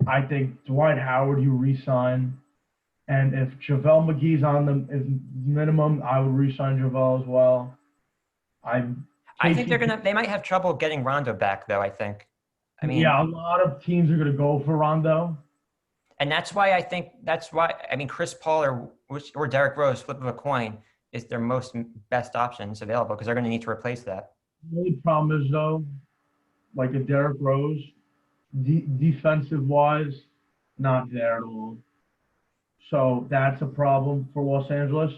I think Dwight Howard you re-sign, and if JaVale McGee's on the minimum, I would re-sign JaVale as well. I think they might have trouble getting Rondo back though. I a lot of teams are gonna go for Rondo. And that's why Chris Paul or Derrick Rose, flip of a coin, is their best options available because they're going to need to replace that. The only problem is, though, like a Derrick Rose, defensive-wise, not there at all. So that's a problem for Los Angeles.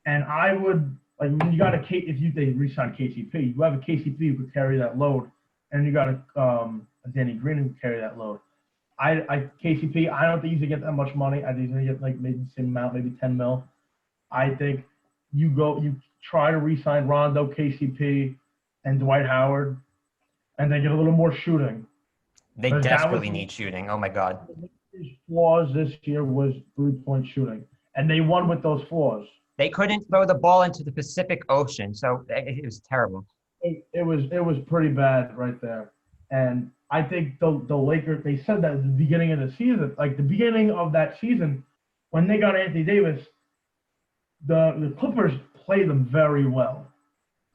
And I would, like, when you got they re-sign KCP, you have a KCP who could carry that load, and you got a Danny Green who could carry that load. KCP, I don't think he's going to get that much money. I think he's going to get like maybe the same amount, maybe 10 mil. I think you try to re-sign Rondo, KCP, and Dwight Howard, and then get a little more shooting. They desperately need shooting. Oh, my God. His flaws this year was 3-point shooting, and they won with those flaws. They couldn't throw the ball into the Pacific Ocean, so it was terrible. It was pretty bad right there. And I think the Lakers, they said that at the beginning of the season, like the beginning of that season, when they got Anthony Davis, the Clippers played them very well.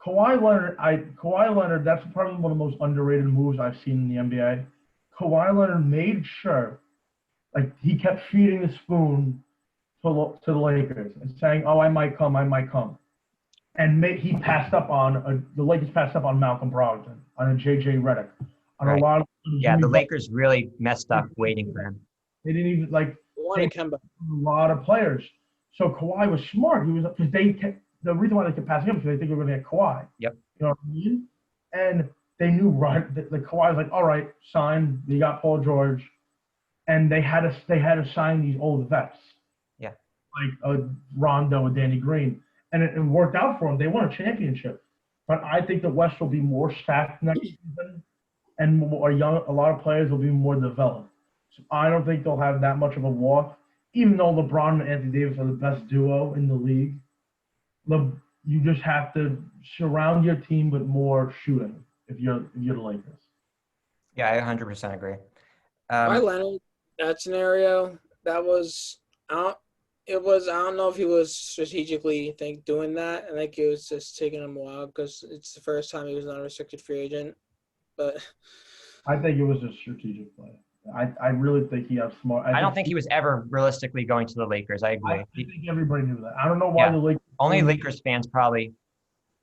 Kawhi Leonard, that's probably one of the most underrated moves I've seen in the NBA. Kawhi Leonard made sure, like he kept feeding the spoon to the Lakers and saying, "Oh, I might come." And the Lakers passed up on Malcolm Brogdon, on a JJ Redick, on a lot of. Yeah, the Lakers really messed up waiting for him. They didn't even wanted Kemba. A lot of players. So Kawhi was smart. He was because the reason why they kept passing him is because they think they were going to get Kawhi. Yep. You know what I mean? And they knew right that the Kawhi was like, all right, sign. You got Paul George, and they had to sign these old vets. Yeah. Like Rondo and Danny Green, and it worked out for them. They won a championship. But I think the West will be more stacked next season, and a lot of players will be more developed. So I don't think they'll have that much of a walk, even though LeBron and Anthony Davis are the best duo in the league. You just have to surround your team with more shooting if you're the Lakers. Yeah, I 100% agree. Leonard, that scenario, that was out. It was, I don't know if he was strategically doing that. I think it was just taking him a while because it's the first time he was an unrestricted free agent. But I think it was a strategic play. I really think he has smart. I don't think he was ever realistically going to the Lakers. I agree. I think everybody knew that. I don't know why the Lakers. Only Lakers fans probably.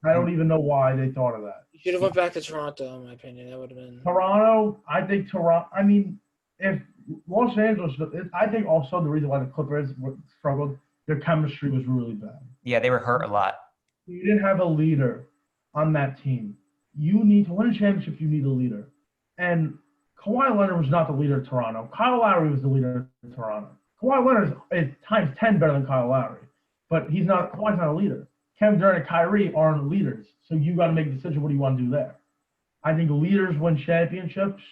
I don't even know why they thought of that. he should have went back to Toronto, in my opinion. That would have been Toronto. I think Toronto. I mean, if Los Angeles, I think also the reason why the Clippers struggled, their chemistry was really bad. Yeah, they were hurt a lot. You didn't have a leader on that team. You need to win a championship. You need a leader, and Kawhi Leonard was not the leader of Toronto. Kyle Lowry was the leader of Toronto. Kawhi Leonard is times 10 better than Kyle Lowry, but he's not. Kawhi's not a leader. Kevin Durant and Kyrie aren't leaders, so you got to make a decision. What do you want to do there? I think leaders win championships,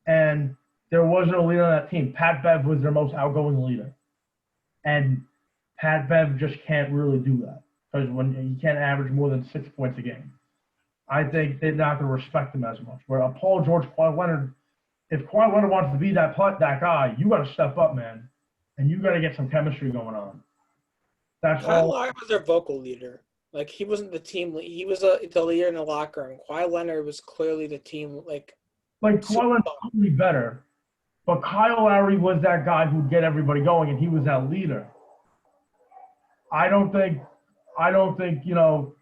and there wasn't a leader on that team. Pat Bev was their most outgoing leader, and Pat Bev just can't really do that because when you can't average more than 6 points a game, I think they're not going to respect him as much. Where Paul George, Kawhi Leonard, if Kawhi Leonard wants to be that guy, you got to step up, man, and you got to get some chemistry going on. That's Kyle all. Lowry was their vocal leader. Like, he wasn't the team. He was the leader in the locker room. Kawhi Leonard was clearly the team. Like Kawhi Leonard's probably better, but Kyle Lowry was that guy who'd get everybody going, and he was that leader. I don't think Kawhi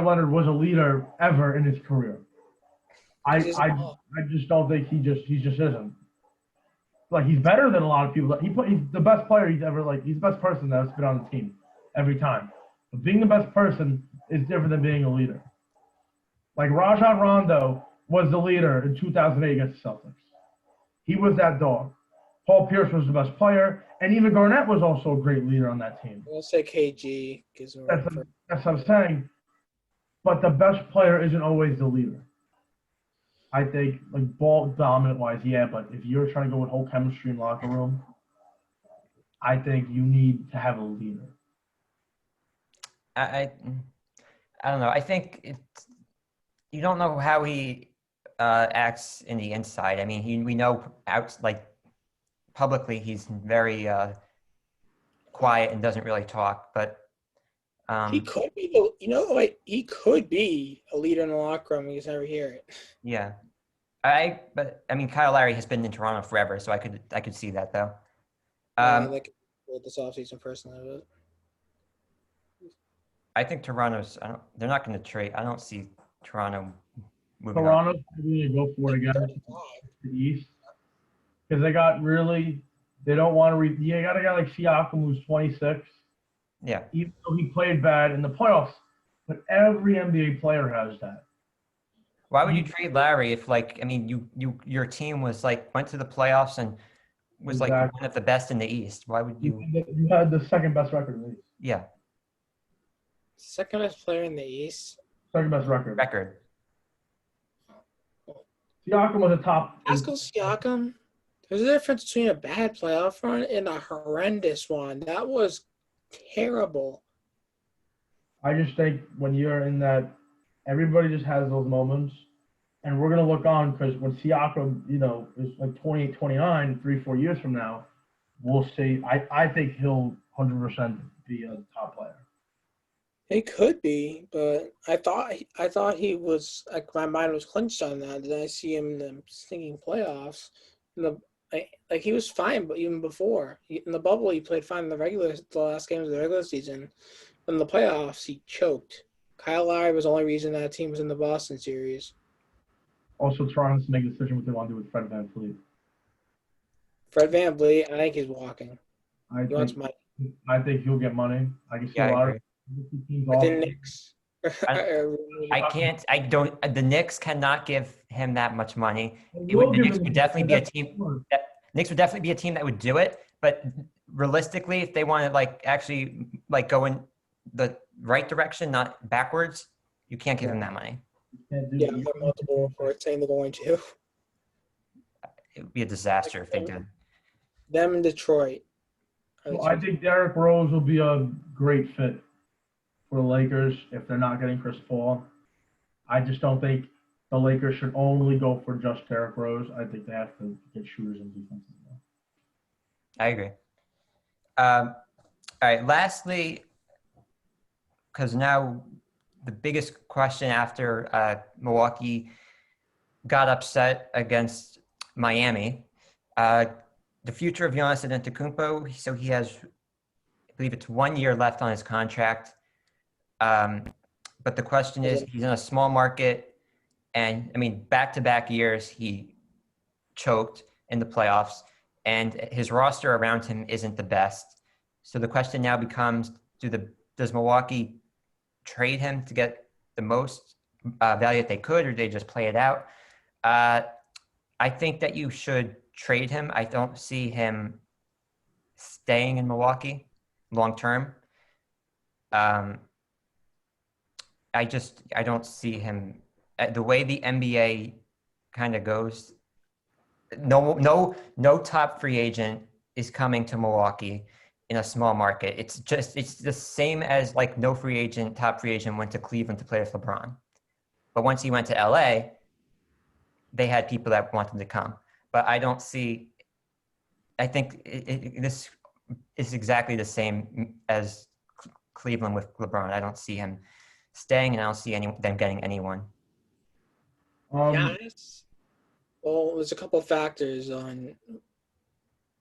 Leonard was a leader ever in his career. I just don't think he just isn't. Like, he's better than a lot of people. He's the best player he's ever he's the best person that's been on the team every time. But being the best person is different than being a leader. Like, Rajon Rondo was the leader in 2008 against the Celtics. He was that dog. Paul Pierce was the best player, and even Garnett was also a great leader on that team. I'll say KG. That's what I'm saying. But the best player isn't always the leader. I think, ball dominant wise, yeah, but if you're trying to go with whole chemistry in locker room, I think you need to have a leader. I don't know. I think you don't know how he acts in the inside. I mean, we know publicly he's very quiet and doesn't really talk, but he could be he could be a leader in the locker room. You just never hear it. Yeah, but I mean, Kyle Lowry has been in Toronto forever, so I could see that though. This offseason personally, but I think Toronto's. They're not going to trade. I don't see Toronto moving. Toronto's going to go for it again to the East because they don't want to. You got a guy like Siakam who's 26. Yeah. Even though he played bad in the playoffs, but every NBA player has that. Why would you trade Larry if your team was went to the playoffs and was one of the best in the East? Why would you? You had the second best record in the East. Yeah. Second best player in the East. Second best record. Siakam was a top. Pascal Siakam. There's a difference between a bad playoff run and a horrendous one. That was terrible. I just think when you're in that, everybody just has those moments, and we're gonna look on because when Siakam, is 28, 29, 3-4 years from now, we'll see. I think he'll 100% be a top player. He could be, but I thought he was my mind was clinched on that. Then I see him in the stinking playoffs. He was fine, but even before in the bubble, he played fine in the last games of the regular season. In the playoffs, he choked. Kyle Lowry was the only reason that team was in the Boston series. Also, trying to make a decision what they want to do with Fred VanVleet. Fred VanVleet, I think he's walking. He wants money. I think he'll get money. I can see Yeah, a I lot agree. of teams But the off. Knicks. I, I can't. I don't. The Knicks cannot give him that much money. They will The give Knicks him would definitely be a that's team. sure. Knicks would definitely be a team that would do it. But realistically, if they want to actually go in the right direction, not backwards, you can't give him that money. Can't do Yeah, that. there are multiple reports saying they're going to. It would be a disaster if they did. Them in Detroit. Well, I think Derrick Rose will be a great fit for the Lakers if they're not getting Chris Paul. I just don't think the Lakers should only go for just Derrick Rose. I think they have to get shooters and defense as well. I agree. All right. Lastly, because now the biggest question after Milwaukee got upset against Miami, the future of Giannis Antetokounmpo. So he has, I believe it's 1 year left on his contract. But the question is, he's in a small market, and I mean, back-to-back years he choked in the playoffs, and his roster around him isn't the best. So the question now becomes: does Milwaukee trade him to get the most value that they could, or do they just play it out? I think that you should trade him. I don't see him staying in Milwaukee long term. I don't see him the way the NBA kind of goes. No top free agent is coming to Milwaukee in a small market. It's the same as no top free agent went to Cleveland to play with LeBron. But once he went to LA, they had people that wanted to come. But I don't see, I think this is exactly the same as Cleveland with LeBron. I don't see him staying, and I don't see them getting anyone. Giannis? Well, there's a couple factors on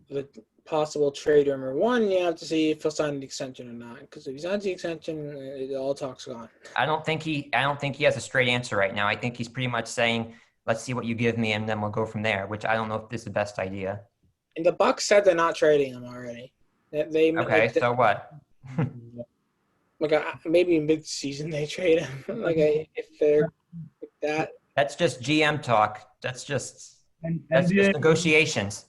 the possible trade rumor. One, you have to see if he'll sign the extension or not. Because if he signs the extension, all talk's gone. I don't think he has a straight answer right now. I think he's pretty much saying, let's see what you give me, and then we'll go from there, which I don't know if this is the best idea. And the Bucks said they're not trading him already. Okay, so what? Maybe mid-season they trade him. If they're like that. That's just GM talk. That's just NBA negotiations.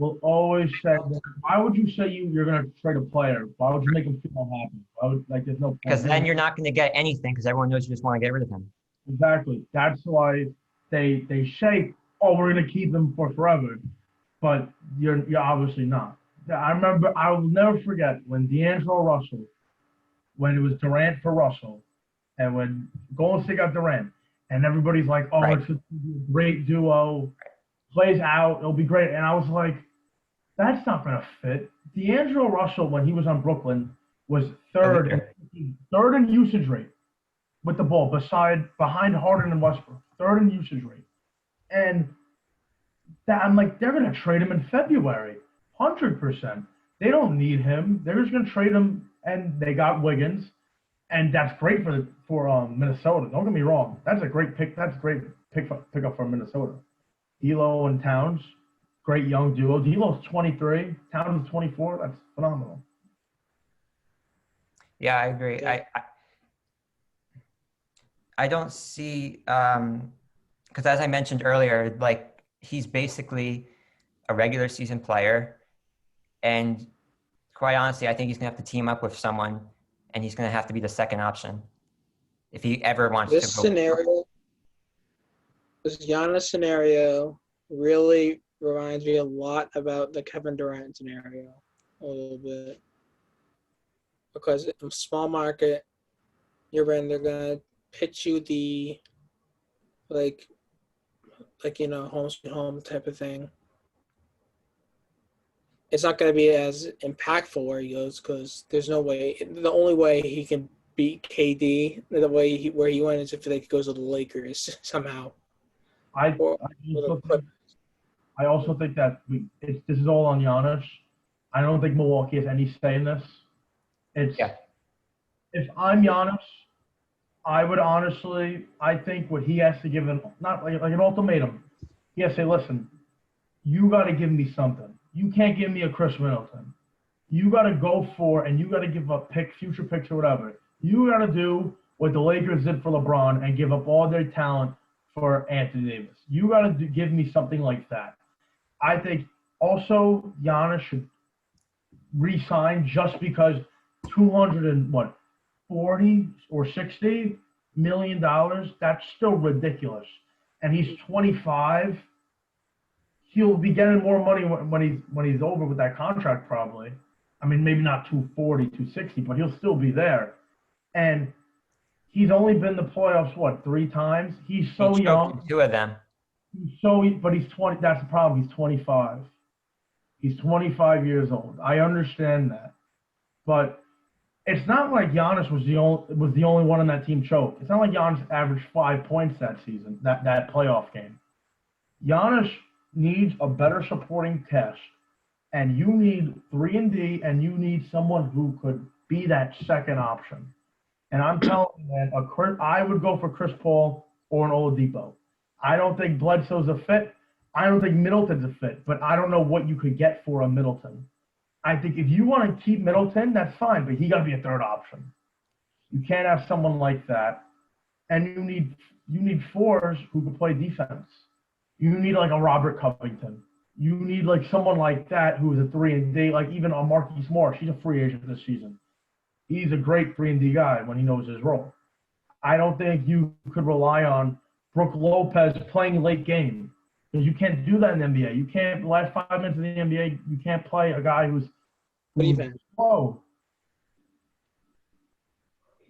will always say, why would you say you're going to trade a player? Why would you make him feel unhappy? Why would, there's no point. Because then you're not going to get anything because everyone knows you just want to get rid of him. Exactly. That's why they say, oh, we're going to keep him for forever. But you're obviously not. I remember, I will never forget when D'Angelo Russell, when it was Durant for Russell, and when Golden State got Durant, and everybody's like, oh, Right. It's a great duo, plays out, it'll be great. And I was like, that's not going to fit. D'Angelo Russell, when he was on Brooklyn, was third in usage rate with the ball, behind Harden and Westbrook, third in usage rate. And I'm like, they're going to trade him in February, 100%. They don't need him. They're just going to trade him, and they got Wiggins, and that's great for Minnesota. Don't get me wrong. That's a great pick. That's a great pickup for Minnesota. D'Lo and Towns, great young duo. D'Lo's 23, Towns is 24. That's phenomenal. Yeah, I agree. Yeah. I don't see because as I mentioned earlier, he's basically a regular season player, and quite honestly, I think he's gonna have to team up with someone, and he's gonna have to be the second option if he ever wants This to go. scenario, this Giannis scenario, really reminds me a lot about the Kevin Durant scenario a little bit. Because in a small market, they're gonna pitch you the home sweet home type of thing. It's not gonna be as impactful where he goes because there's no way. The only way he can beat KD where he went is if he goes to the Lakers somehow. I also think that this is all on Giannis. I don't think Milwaukee has any say in this. If I'm Giannis, I would honestly, I think what he has to give them, not like an ultimatum. He has to say, listen, you got to give me something. You can't give me a Chris Middleton. you got to go for and you got to give up future picks or whatever. You got to do what the Lakers did for LeBron and give up all their talent for Anthony Davis. You got to give me something like that. I think also Giannis should re-sign just because 240 or 60 million dollars, that's still ridiculous. And he's 25. He'll be getting more money when he's over with that contract probably. I mean, maybe not 240, 260, but he'll still be there. And he's only been in the playoffs 3 times. He's so young. 2 of them. But he's 20. That's the problem. He's 25. He's 25 years old. I understand that, but it's not like Giannis was the only one on that team choke. It's not like Giannis averaged 5 points that season, that playoff game. Giannis needs a better supporting cast, and you need 3-and-D, and you need someone who could be that second option. And I'm telling you, man, I would go for Chris Paul or an Oladipo. I don't think Bledsoe's a fit. I don't think Middleton's a fit, but I don't know what you could get for a Middleton. I think if you want to keep Middleton, that's fine, but he got to be a third option. You can't have someone like that. And you need 4s who can play defense. You need like a Robert Covington. You need like someone like that who is a 3-and-D, like even a Marquise Morris. He's a free agent this season. He's a great 3-and-D guy when he knows his role. I don't think you could rely on Brook Lopez playing late game. Because you can't do that in the NBA. You can't, the last 5 minutes of the NBA, you can't play a guy who's slow.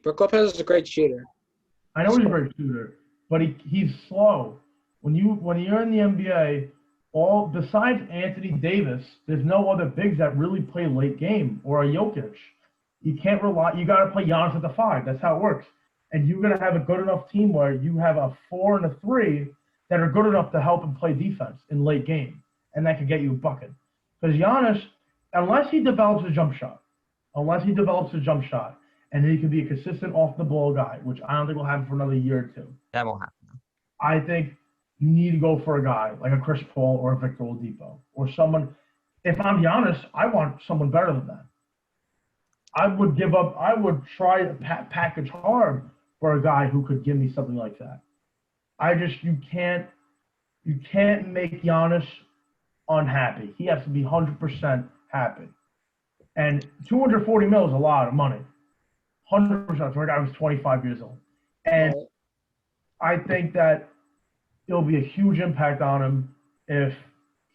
Brook Lopez is a great shooter. I know he's a great shooter, but he's slow. When you're in the NBA, besides Anthony Davis, there's no other bigs that really play late game or a Jokic. You can't rely. You got to play Giannis at the 5. That's how it works. And you're gonna have a good enough team where you have a 4 and a 3 that are good enough to help him play defense in late game, and that could get you a bucket. Because Giannis, unless he develops a jump shot, and he can be a consistent off-the-ball guy, which I don't think will happen for another year or 2. That won't happen. I think you need to go for a guy like a Chris Paul or a Victor Oladipo or someone. If I'm Giannis, I want someone better than that. I would try to package hard for a guy who could give me something like that. You can't make Giannis unhappy. He has to be 100% happy. And $240 million is a lot of money. 100% for a guy who's 25 years old. And I think that it'll be a huge impact on him if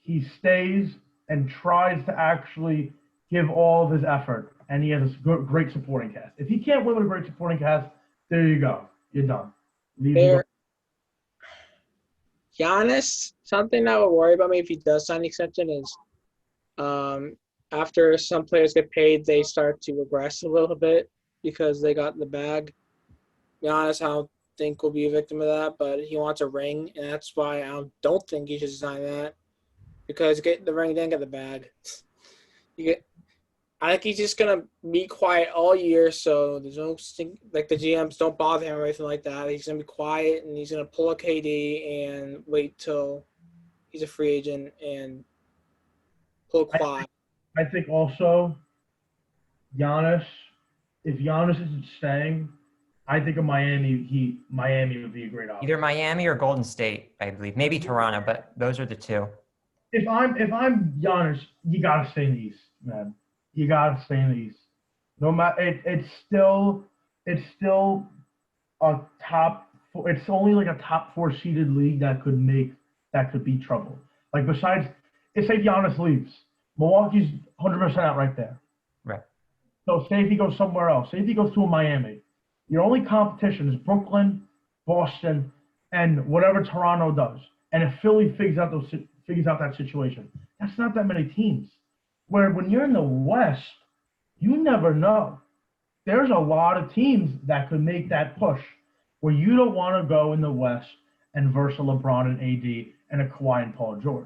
he stays and tries to actually give all of his effort and he has a great supporting cast. If he can't win with a great supporting cast, there you go. You're done. Giannis, something that would worry about me if he does sign an extension is after some players get paid, they start to regress a little bit because they got the bag. Giannis, I don't think will be a victim of that, but he wants a ring, and that's why I don't think he should sign that because get the ring, then get the bag. I think he's just gonna be quiet all year, so there's no like the GMs don't bother him or anything like that. He's gonna be quiet and he's gonna pull a KD and wait till he's a free agent and pull Kawhi. I think also Giannis, if Giannis isn't staying, I think of Miami would be a great option. Either Miami or Golden State, I believe. Maybe Toronto, but those are the 2. If I'm Giannis, you gotta stay in the East, man. You gotta stay in the East. No matter, it's still a top. It's only like a top 4 seeded league that could be trouble. Like besides, say Giannis leaves, Milwaukee's 100% out right there. Right. So say if he goes somewhere else, say if he goes to a Miami, your only competition is Brooklyn, Boston, and whatever Toronto does. And if Philly figures out that situation, that's not that many teams. Where when you're in the West, you never know. There's a lot of teams that could make that push where you don't want to go in the West and verse a LeBron and AD and a Kawhi and Paul George.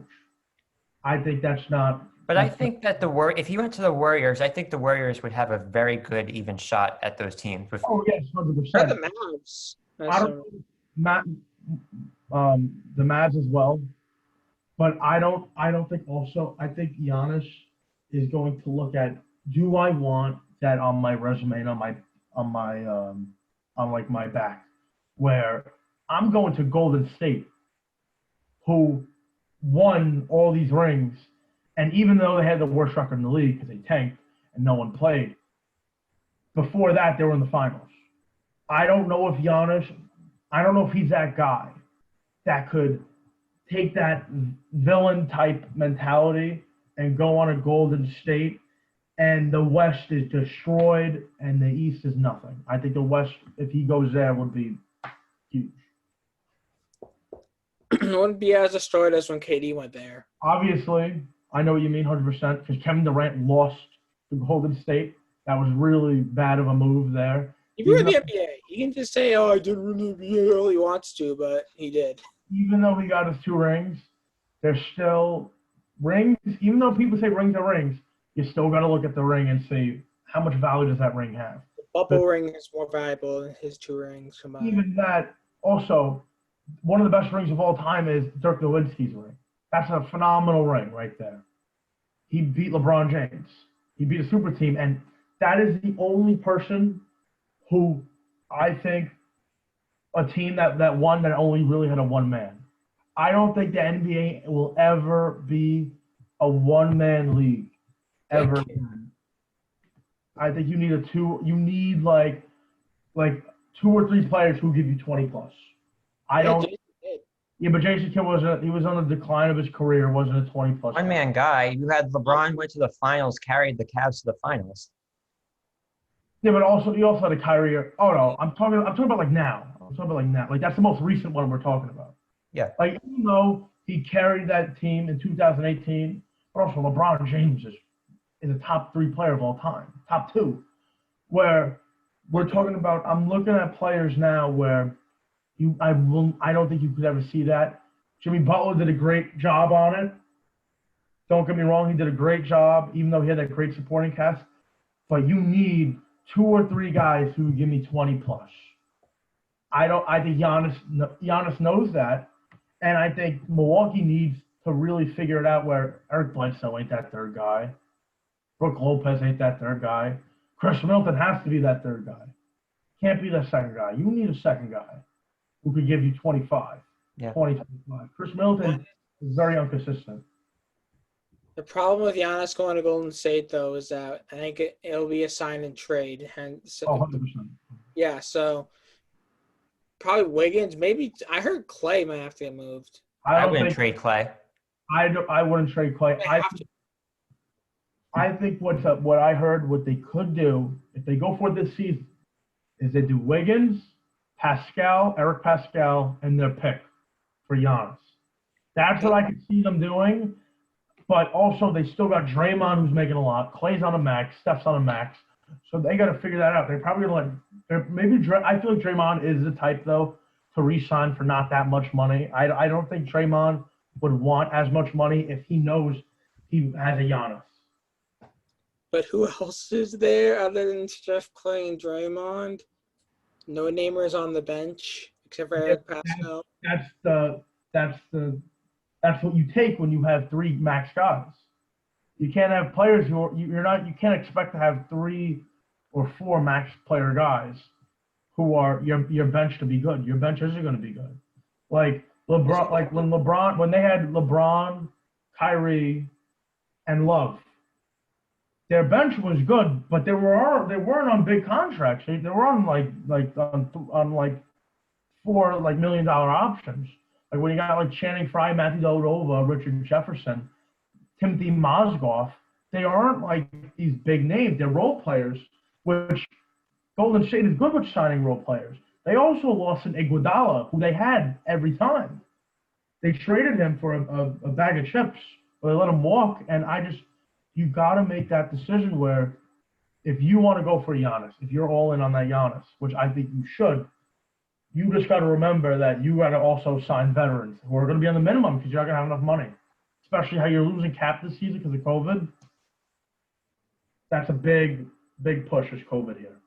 I think that's not. But I think that if he went to the Warriors, I think the Warriors would have a very good even shot at those teams. Oh yes, 100%. Or the Mavs. The Mavs as well. But I don't think also. I think Giannis is going to look at do I want that on my resume and on like my back, where I'm going to Golden State, who won all these rings, and even though they had the worst record in the league because they tanked and no one played, before that they were in the finals. I don't know if he's that guy that could take that villain type mentality and go on a Golden State, and the West is destroyed and the East is nothing. I think the West, if he goes there, would be huge. It wouldn't be as destroyed as when KD went there. Obviously, I know what you mean 100% because Kevin Durant lost to Golden State. That was really bad of a move there. If you're in the NBA, you can just say, "Oh, I didn't really be all he wants to," but he did. Even though he got his 2 rings, there's still rings. Even though people say rings are rings, you still got to look at the ring and see how much value does that ring have. The bubble ring is more valuable than his 2 rings combined. Even that, also, one of the best rings of all time is Dirk Nowitzki's ring. That's a phenomenal ring right there. He beat LeBron James. He beat a super team, and that is the only person who I think a team that won that only really had a one man. I don't think the NBA will ever be a one-man league ever again. I think you need like 2 or 3 players who give you 20 plus. But Jason Kidd he was on the decline of his career, wasn't a 20 plus. One-man guy. You had LeBron went to the finals, carried the Cavs to the finals. Yeah, but also you also had a Kyrie. Oh no, I'm talking about like now. Like that's the most recent one we're talking about. Yeah. Like even though he carried that team in 2018, but also LeBron James is a top 3 player of all time, top 2. Where we're talking about, I'm looking at players now where I don't think you could ever see that. Jimmy Butler did a great job on it. Don't get me wrong, he did a great job, even though he had that great supporting cast. But you need 2 or 3 guys who give me 20 plus. I think Giannis knows that, and I think Milwaukee needs to really figure it out where Eric Bledsoe ain't that 3rd guy. Brook Lopez ain't that 3rd guy. Chris Middleton has to be that 3rd guy. Can't be the 2nd guy. You need a 2nd guy who could give you 25. Yeah. 25. Chris Middleton is very inconsistent. The problem with Giannis going to Golden State, though, is that I think it'll be a sign and trade. And so, 100%. Yeah, so probably Wiggins. Maybe I heard Clay might have to get moved. I wouldn't trade Clay. I wouldn't trade Clay. I think what I heard, what they could do if they go for this season, is they do Wiggins, Eric Pascal, and their pick for Giannis. That's what I could see them doing. But also, they still got Draymond, who's making a lot. Clay's on a max. Steph's on a max. So they got to figure that out. They're probably going to I feel like Draymond is the type, though, to re-sign for not that much money. I don't think Draymond would want as much money if he knows he has a Giannis. But who else is there other than Steph, Clay, and Draymond? No namers on the bench except for Eric Pascal. That's what you take when you have 3 max guys. You can't have players you can't expect to have 3 or 4 max player guys who are your bench to be good. Your bench isn't going to be good. Like LeBron, when they had LeBron, Kyrie, and Love, their bench was good, but they weren't on big contracts. They were on on $4 $1 million options. Like when you got like Channing Frye, Matthew Dellavedova, Richard Jefferson, Timothy Mozgov, they aren't like these big names. They're role players, which Golden State is good with signing role players. They also lost an Iguodala, who they had every time. They traded him for a bag of chips, but they let him walk. And you got to make that decision where if you want to go for Giannis, if you're all in on that Giannis, which I think you should, you just got to remember that you got to also sign veterans who are going to be on the minimum because you're not going to have enough money, especially how you're losing cap this season because of COVID. That's a big, big push is COVID here.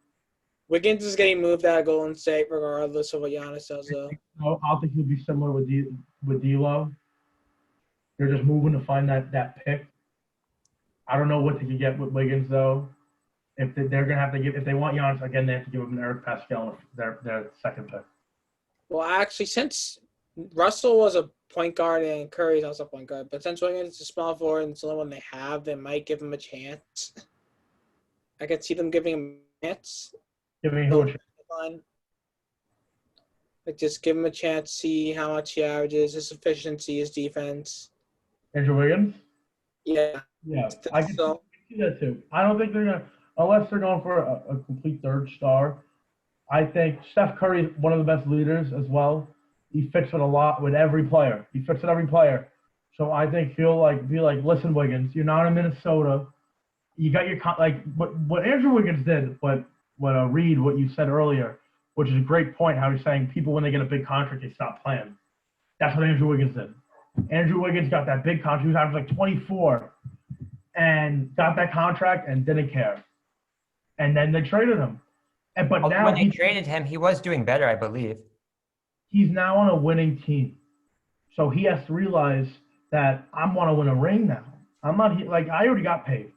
Wiggins is getting moved out of Golden State regardless of what Giannis does, though. I think he'll be similar with D'Lo. They're just moving to find that pick. I don't know what they can get with Wiggins though. If they're gonna have to give, if they want Giannis again, they have to give him Eric Pascal, their second pick. Well, actually, since Russell was a point guard and Curry's also a point guard, but since Wiggins is a small forward and it's the only one they have, they might give him a chance. I could see them giving him a chance. Give me who? Like, just give him a chance, see how much he averages, his efficiency, his defense. Andrew Wiggins. Yeah. Yeah, I can see that too. I don't think they're gonna, unless they're going for a complete third star. I think Steph Curry is one of the best leaders as well. He fits with a lot with every player. He fits with every player. So I think he'll be like, listen, Wiggins, you're not in Minnesota. You got your what Andrew Wiggins did, what Reed, what you said earlier, which is a great point. How he's saying people when they get a big contract they stop playing. That's what Andrew Wiggins did. Andrew Wiggins got that big contract. He was averaging like 24, and got that contract and didn't care. And then they traded him. But now when they traded him, he was doing better, I believe. He's now on a winning team. So he has to realize that I want to win a ring now. I'm not I already got paid.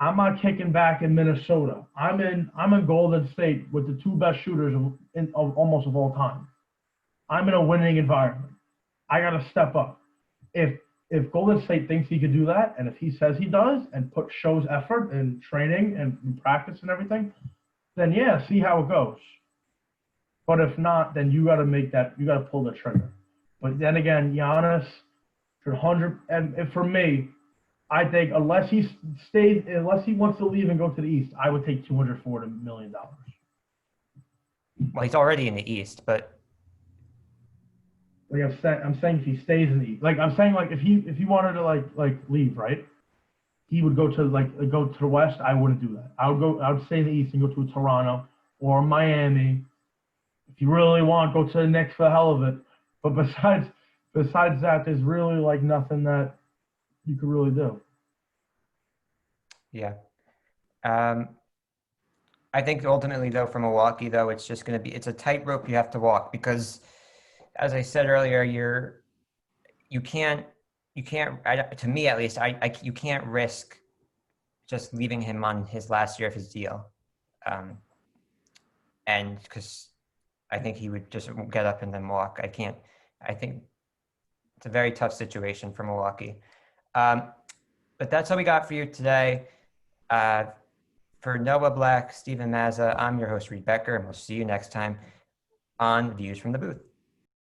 I'm not kicking back in Minnesota. I'm in Golden State with the two best shooters of almost of all time. I'm in a winning environment. I got to step up. If Golden State thinks he can do that, and if he says he does, and shows effort in training and in practice and everything, then yeah, see how it goes. But if not, then you got to pull the trigger. But then again, Giannis for 100, and for me, I think unless he wants to leave and go to the East, I would take $240 million. Well, he's already in the East, but I'm saying if he stays in the East, I'm saying if he wanted to leave, right? He would go to go to the West. I wouldn't do that. I would stay in the East and go to Toronto or Miami. If you really want, go to the Knicks for the hell of it. But besides that, there's really nothing that you could really do. Yeah. I think ultimately though for Milwaukee though, it's just going to be, it's a tightrope you have to walk because as I said earlier, you can't, to me at least, you can't risk just leaving him on his last year of his deal. And because I think he would just get up and then walk. I think it's a very tough situation for Milwaukee. But that's all we got for you today. For Noah Black, Steven Mazza, I'm your host, Reed Becker, and we'll see you next time on Views from the Booth.